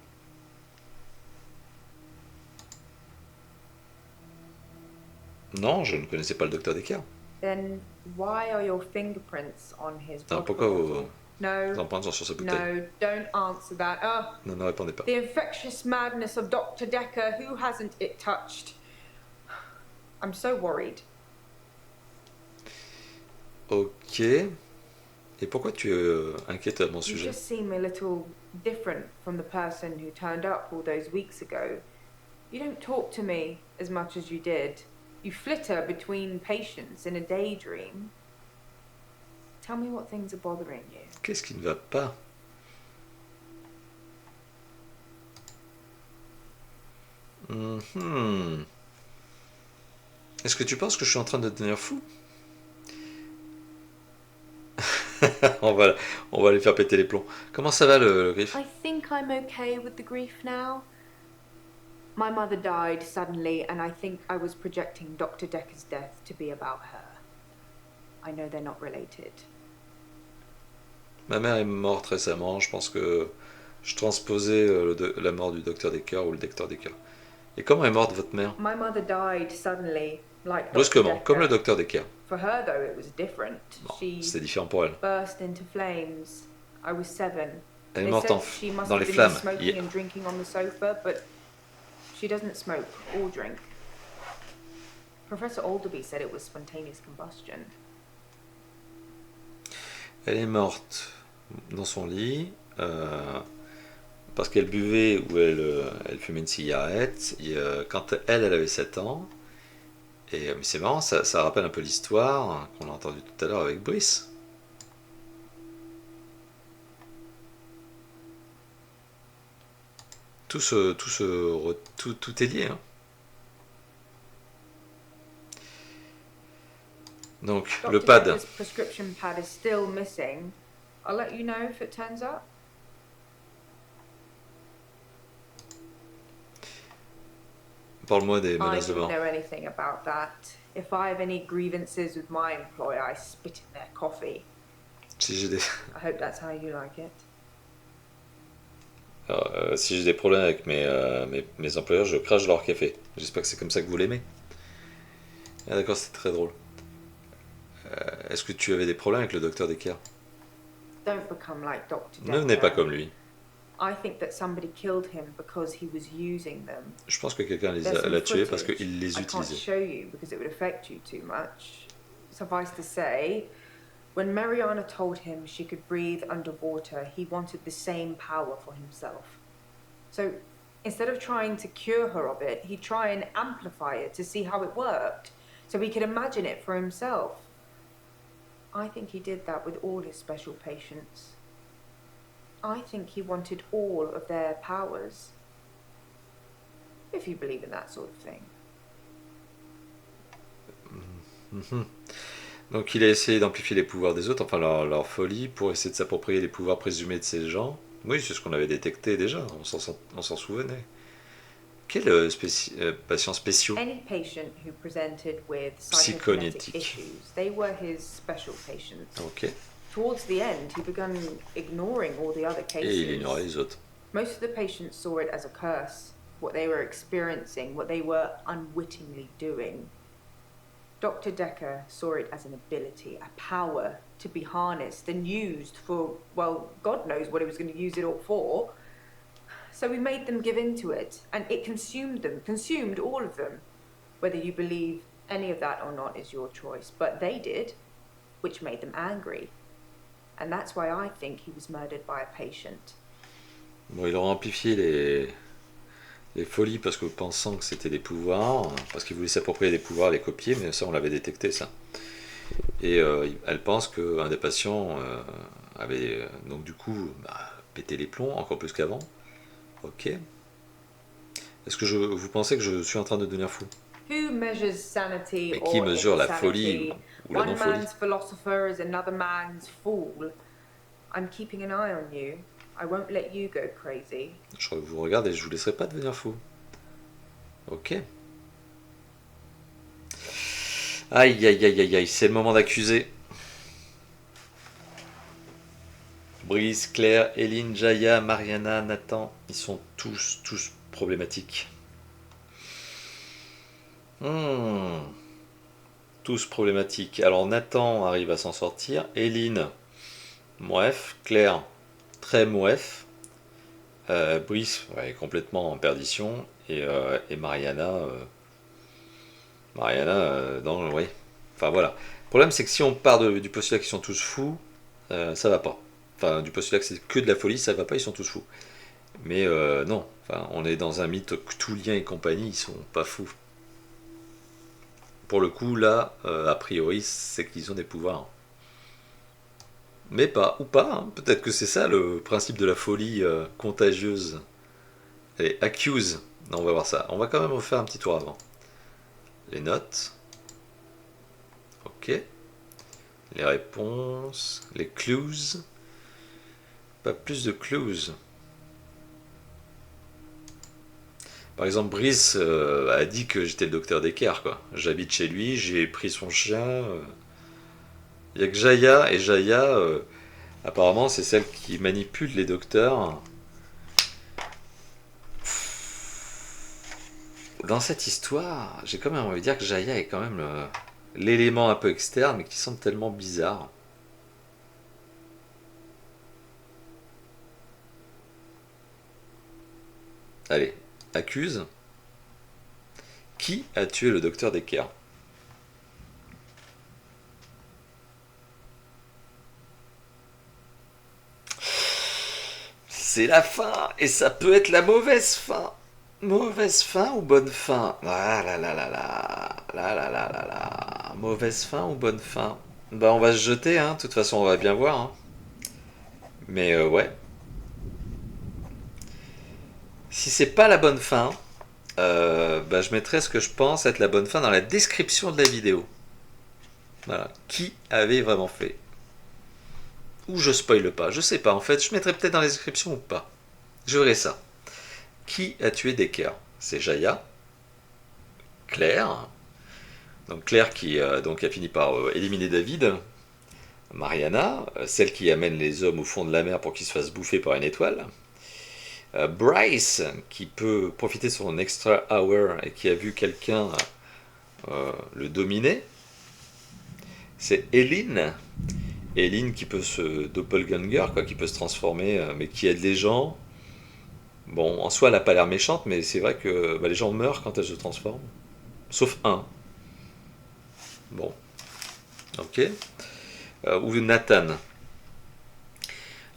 Non, je ne connaissais pas le docteur Dekker. Then why are your fingerprints on his Non, bottle? pourquoi vos No, empreintes sont sur sa bouteille? no, don't answer that. Oh, Non, ne répondez pas. the infectious madness of Dr. Dekker, who hasn't it touched? I'm so worried. Ok. Et pourquoi tu es inquiète à mon You sujet? just seem a little different from the person who turned up all those weeks ago. You don't talk to me as much as you did. You flitter between patients in a daydream. Tell me what things are bothering you. Qu'est-ce qui ne va pas? Mhm. Est-ce que tu penses que je suis en train de devenir fou? on va aller faire péter les plombs. Comment ça va le griffe? I think I'm okay with the grief now. My mother died suddenly, and I think I was projecting Dr. Dekker's death to be about her. I know they're not related. Ma mère est morte récemment, je pense que je transposais la mort du docteur Dekker ou le docteur Dekker. Et comment est morte votre mère? My mother died suddenly, like Dr. Brusquement, Dekker. comme le docteur Dekker. For her, though, it was different. Bon, She c'était différent pour elle. burst into flames. I was 7. Elle est They morte said she must dans have les been flammes. smoking and drinking on the sofa, but she doesn't smoke or drink. Professor Alderby said it was spontaneous combustion. Elle est morte dans son lit parce qu'elle buvait ou elle fumait une cigarette quand elle avait 7 ans. Et mais c'est marrant, ça rappelle un peu l'histoire qu'on a entendue tout à l'heure avec Brice. Tout est lié. Hein. Donc, Dr. le pad. Dekker's prescription pad is still missing. I'll let you know if it turns up. Parle-moi des I menaces de don't mort. know anything about that. If I have any grievances with my employer, I spit in their coffee. Si j'ai des... I hope that's how you like it. Alors, si j'ai des problèmes avec mes employeurs, je crache leur café. J'espère que c'est comme ça que vous l'aimez. Ah d'accord, c'est très drôle. Est-ce que tu avais des problèmes avec le docteur Dekker? Don't become like Dr. Dekker. Ne venez pas comme lui. I think that somebody killed him because he was using them. Je pense que quelqu'un There's some l'a tué footage parce qu'il les I can't utilisait. show you because it would affect you too much. Suffice to say, when Mariana told him she could breathe underwater, he wanted the same power for himself. So instead of trying to cure her of it, he'd try and amplify it to see how it worked, so he could imagine it for himself. I think he did that with all his special patients. I think he wanted all of their powers. If you believe in that sort of thing. Mhm. Donc il a essayé d'amplifier les pouvoirs des autres, enfin leur folie, pour essayer de s'approprier les pouvoirs présumés de ces gens. Oui, c'est ce qu'on avait détecté déjà, on s'en souvenait. Quel patient spéciaux? Any patient who presented with Psychonétique. psychokinetic issues, they were his special patients. Ok. Towards the end, he began ignoring all the other cases. Et il ignorait les autres. Most of the patients saw it as a curse, what they were experiencing, what they were unwittingly doing. Dr. Dekker saw it as an ability, a power to be harnessed and used for, well, God knows what he was going to use it all for. So we made them give in to it, and it consumed them, consumed all of them. Whether you believe any of that or not is your choice, but they did, which made them angry. And that's why I think he was murdered by a patient. Bon, il aura amplifié les folies parce que pensant que c'était des pouvoirs, parce qu'il voulait s'approprier des pouvoirs, les copier, mais ça on l'avait détecté ça. Et elle pense qu'un des patients avait donc du coup pété les plombs encore plus qu'avant. Ok. Est-ce que vous pensez que je suis en train de devenir fou? Who measures sanity Mais qui or mesure la insanity? folie ou la One non-folie? man's philosopher is another man's fool. I'm keeping an eye on you. I won't let you go crazy. Je vous regarde et je vous laisserai pas devenir fou. Ok. Aïe aïe aïe aïe aïe, c'est le moment d'accuser. Brice, Claire, Eline, Jaya, Mariana, Nathan, ils sont tous problématiques. Tous problématiques. Alors Nathan arrive à s'en sortir. Eline, mouef. Claire, très mouef. Brice, ouais, complètement en perdition. Et Mariana, ouais. Enfin voilà. Le problème c'est que si on part du postulat qu'ils sont tous fous, ça va pas. Enfin, du postulat que c'est que de la folie, ça va pas, ils sont tous fous. Mais non, enfin, on est dans un mythe cthulhien et compagnie, ils sont pas fous. Pour le coup, là, a priori, c'est qu'ils ont des pouvoirs. Mais pas, ou pas, hein. Peut-être que c'est ça le principe de la folie contagieuse. Allez, accuse. Non, on va voir ça. On va quand même refaire un petit tour avant. Les notes. Ok. Les réponses. Les clues. Pas plus de clues. Par exemple, Brice a dit que j'étais le docteur Dekker, quoi. J'habite chez lui, j'ai pris son chien. Il n'y a que Jaya, et Jaya, apparemment, c'est celle qui manipule les docteurs. Dans cette histoire, j'ai quand même envie de dire que Jaya est quand même l'élément un peu externe, mais qui semble tellement bizarre. Allez, accuse. Qui a tué le docteur Dekker? C'est la fin, et ça peut être la mauvaise fin. Mauvaise fin ou bonne fin? Ah là là là là, là là là là là. Mauvaise fin ou bonne fin? Bah on va se jeter, hein. De toute façon on va bien voir. Hein. Mais ouais. Si c'est pas la bonne fin, bah je mettrai ce que je pense être la bonne fin dans la description de la vidéo. Voilà. Qui avait vraiment fait? Ou je spoile pas, je sais pas. En fait, je mettrai peut-être dans les descriptions ou pas. Je verrai ça. Qui a tué Dekker? C'est Jaya, Claire. Donc Claire qui donc a fini par éliminer David. Mariana, celle qui amène les hommes au fond de la mer pour qu'ils se fassent bouffer par une étoile. Bryce, qui peut profiter de son extra hour et qui a vu quelqu'un le dominer. C'est Eileen. Eileen qui peut se doppelganger, quoi, qui peut se transformer, mais qui aide les gens. Bon, en soi, elle n'a pas l'air méchante, mais c'est vrai que les gens meurent quand elle se transforme. Sauf un. Bon. Ok. Ou Nathan.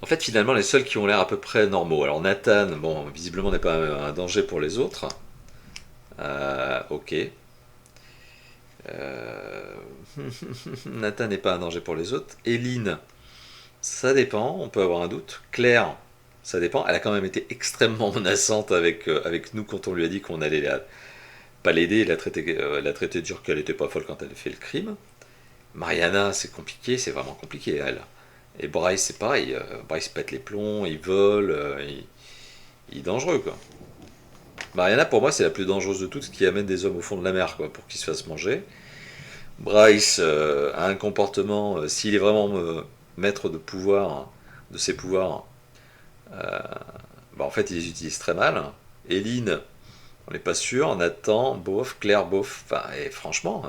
En fait, finalement, les seuls qui ont l'air à peu près normaux. Alors, Nathan, bon, visiblement, n'est pas un danger pour les autres. Ok. Nathan n'est pas un danger pour les autres. Eileen, ça dépend, on peut avoir un doute. Claire, ça dépend. Elle a quand même été extrêmement menaçante avec nous quand on lui a dit qu'on allait pas l'aider, la traiter de dire qu'elle n'était pas folle quand elle a fait le crime. Mariana, c'est compliqué, c'est vraiment compliqué, elle. Et Bryce, c'est pareil. Bryce pète les plombs, il vole, il est dangereux, quoi. Mariana, pour moi, c'est la plus dangereuse de toutes, ce qui amène des hommes au fond de la mer, quoi, pour qu'ils se fassent manger. Bryce a un comportement, s'il est vraiment maître de pouvoir, de ses pouvoirs, en fait, il les utilise très mal. Eileen, on n'est pas sûr. Nathan, bof. Claire, bof. Enfin, et franchement,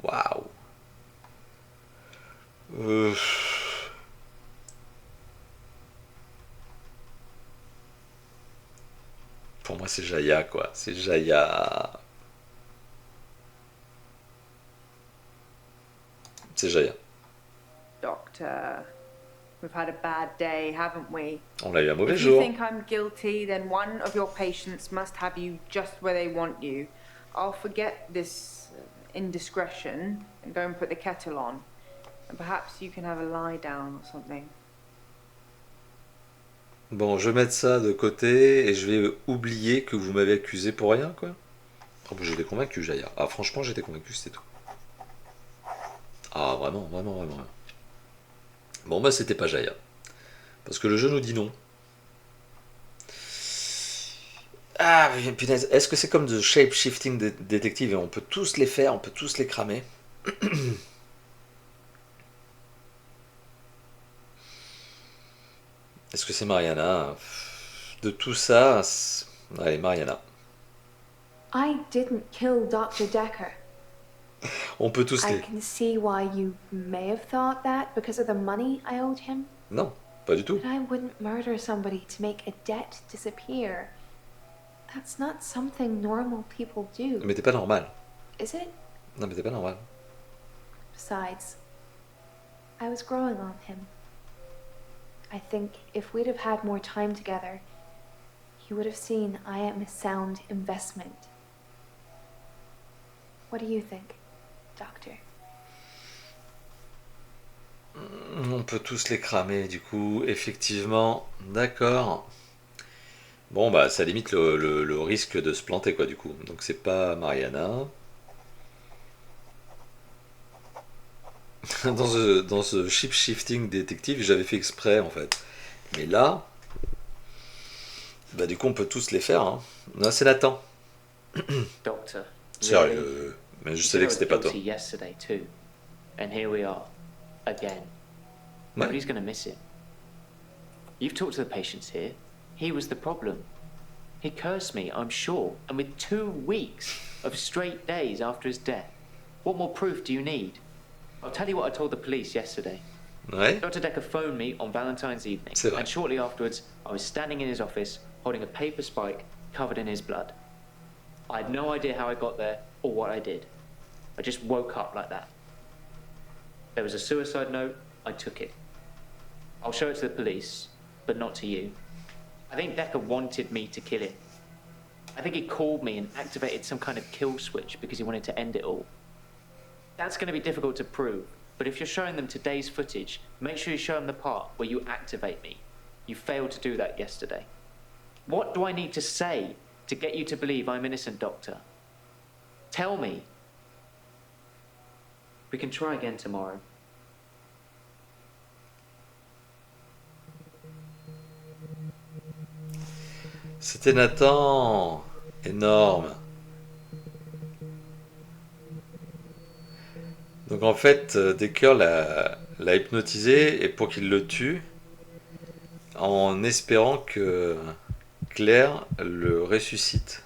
waouh. Pour moi, c'est Jaya, quoi. C'est Jaya. C'est Jaya. Doctor, we've had a bad day, haven't we? On a eu un mauvais If you jour. think I'm guilty, then one of your patients must have you just where they want you. I'll forget this indiscretion and go and put the kettle on. And perhaps you can have a lie down or something. Bon, je vais mettre ça de côté et je vais oublier que vous m'avez accusé pour rien, quoi. Oh, j'étais convaincu, Jaya. Ah, franchement, j'étais convaincu, c'était tout. Ah, vraiment, vraiment, vraiment. Bon, bah, c'était pas Jaya. Parce que le jeu nous dit non. Ah, punaise, est-ce que c'est comme The Shape-Shifting Detective et on peut tous les faire, on peut tous les cramer? Est-ce que c'est Mariana? De tout ça, allez, Mariana. I didn't kill Dr. Dekker. On peut tous I les... can see why you may have thought that because of the money I owed him. Non, pas du tout. But I wouldn't murder somebody to make a debt disappear. That's not something normal people do. Mais t'es pas normal. Is it? Non, mais t'es pas normal. Besides, I was growing on him. I think if we'd have had more time together, he would have seen I am a sound investment. What do you think, Doctor? On peut tous les cramer, du coup, effectivement. D'accord. Bon, bah, ça limite le risque de se planter, quoi, du coup. Donc, c'est pas Mariana. Dans ce ship-shifting détective, j'avais fait exprès, en fait. Mais là, bah, du coup, on peut tous les faire, hein. Non, c'est Nathan. Doctor, Sérieux. Mais je savais que c'était pas toi. Yesterday too, and here we are, again. Ouais. Nobody's going to miss him. You've talked to the patients here. He was the problem. He cursed me, I'm sure, and with 2 weeks of straight days after his death. What more proof do you need? I'll tell you what I told the police yesterday. Ouais. Dr. Dekker phoned me on Valentine's evening, C'est vrai. and shortly afterwards, I was standing in his office holding a paper spike covered in his blood. I had no idea how I got there or what I did. I just woke up like that. There was a suicide note, I took it. I'll show it to the police, but not to you. I think Dekker wanted me to kill him. I think he called me and activated some kind of kill switch because he wanted to end it all. That's going to be difficult to prove, but if you're showing them today's footage, make sure you show them the part where you activate me. You failed to do that yesterday. What do I need to say to get you to believe I'm innocent, Doctor? Tell me. We can try again tomorrow. C'était Nathan. Énorme. Donc en fait, Dekker l'a hypnotisé et pour qu'il le tue, en espérant que Claire le ressuscite.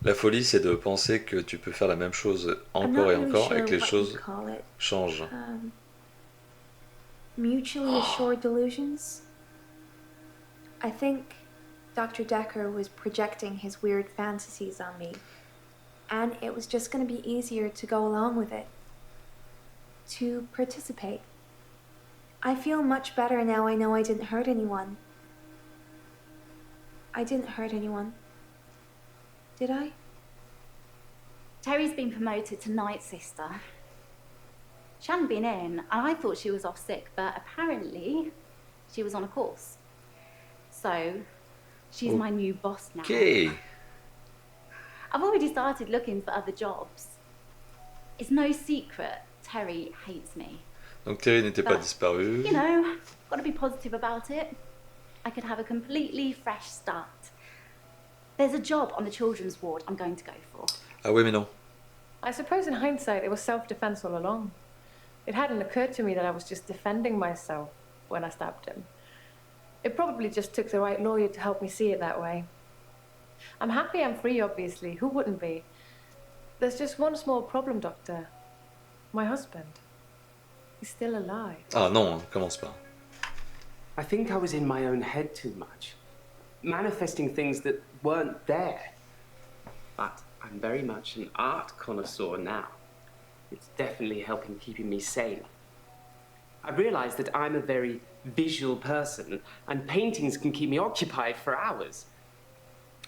La folie, c'est de penser que tu peux faire la même chose encore et encore et que les choses changent. Mutually assured delusions? I think Dr. Dekker was projecting his weird fantasies on me, and it was just going to be easier to go along with it, to participate. I feel much better now I know I didn't hurt anyone. I didn't hurt anyone. Did I? Terry's been promoted to night sister. She hadn't been in, and I thought she was off sick, but apparently she was on a course. So, she's my new boss now. Okay. I've already started looking for other jobs. It's no secret Terry hates me. Donc Terry n'était pas But, disparu. You know, gotta be positive about it. I could have a completely fresh start. There's a job on the children's ward I'm going to go for. Ah ouais mais non. I suppose in hindsight it was self-defense all along. It hadn't occurred to me that I was just defending myself when I stabbed him. It probably just took the right lawyer to help me see it that way. I'm happy I'm free, obviously. Who wouldn't be? There's just one small problem, Doctor. My husband. He's still alive. Ah non, commence pas. I think I was in my own head too much, manifesting things that weren't there. But I'm very much an art connoisseur now. It's definitely helping keeping me sane. I realized that I'm a very visual person, and paintings can keep me occupied for hours.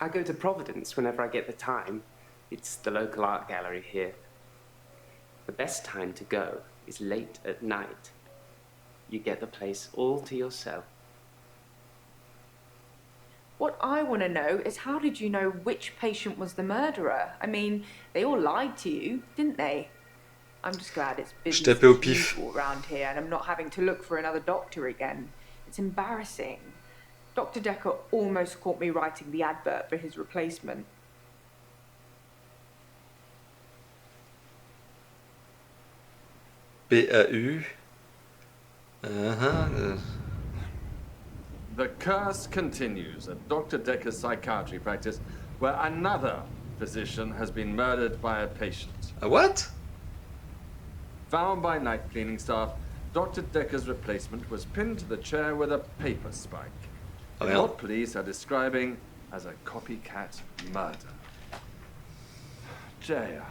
I go to Providence whenever I get the time. It's the local art gallery here. The best time to go is late at night. You get the place all to yourself. What I want to know is how did you know which patient was the murderer? I mean, they all lied to you, didn't they? I'm just glad it's business tapais au as pif. usual around here and I'm not having to look for another doctor again. It's embarrassing. Dr. Dekker almost caught me writing the advert for his replacement. PAU. The curse continues at Dr. Dekker's psychiatry practice, where another physician has been murdered by a patient. Ah, what? Found by night cleaning staff, Dr. Dekker's replacement was pinned to the chair with a paper spike. Oh, In yeah. what police are describing as a copycat murder. Jaya.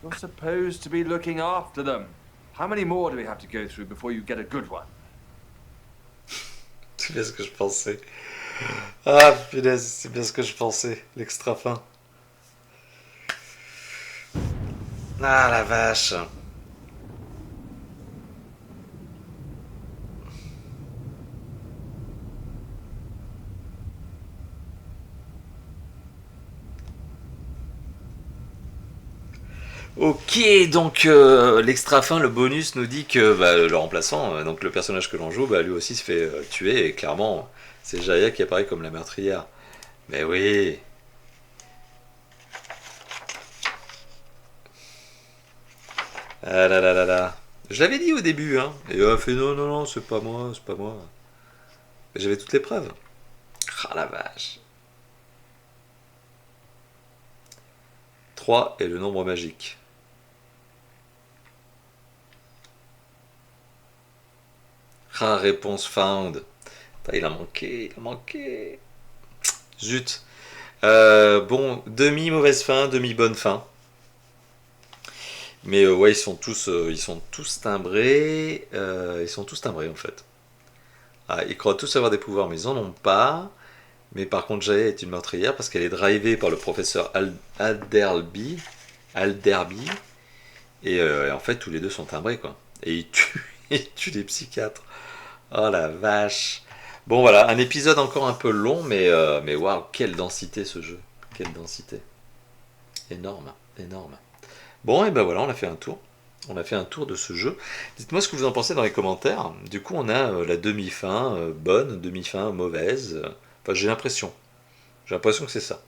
You're supposed to be looking after them. How many more do we have to go through before you get a good one? C'est bien ce que je pensais. Ah punaise, c'est bien ce que je pensais. L'extra fin. Ah la vache. Ok, donc l'extra fin, le bonus nous dit que le remplaçant, donc le personnage que l'on joue, lui aussi se fait tuer, et clairement, c'est Jaya qui apparaît comme la meurtrière. Mais oui. Ah là là là là. Je l'avais dit au début, hein. Et elle a fait non, c'est pas moi. Mais j'avais toutes les preuves. Ah la vache. 3 est le nombre magique. Ah, réponse found. Putain, il a manqué. Zut. Bon, demi-mauvaise fin, demi-bonne fin. Mais ouais, ils sont tous timbrés. Ils sont tous timbrés en fait. Ah, ils croient tous avoir des pouvoirs, mais ils en ont pas. Mais par contre, Jaya est une meurtrière parce qu'elle est drivée par le professeur Alderby. Et en fait, tous les deux sont timbrés, quoi. Et ils tuent les psychiatres. Oh la vache. Bon, voilà, un épisode encore un peu long, mais waouh, quelle densité ce jeu. Quelle densité. Énorme. Bon, et ben voilà, on a fait un tour. On a fait un tour de ce jeu. Dites-moi ce que vous en pensez dans les commentaires. Du coup, on a la demi-fin bonne, demi-fin mauvaise. Enfin, j'ai l'impression. J'ai l'impression que c'est ça.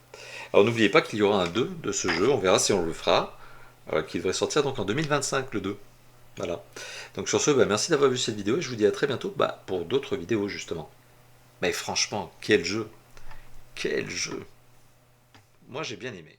Alors, n'oubliez pas qu'il y aura un 2 de ce jeu. On verra si on le fera. Qui devrait sortir donc en 2025, le 2. Voilà. Donc, sur ce, merci d'avoir vu cette vidéo. Et je vous dis à très bientôt pour d'autres vidéos, justement. Mais franchement, quel jeu! Quel jeu! Moi, j'ai bien aimé.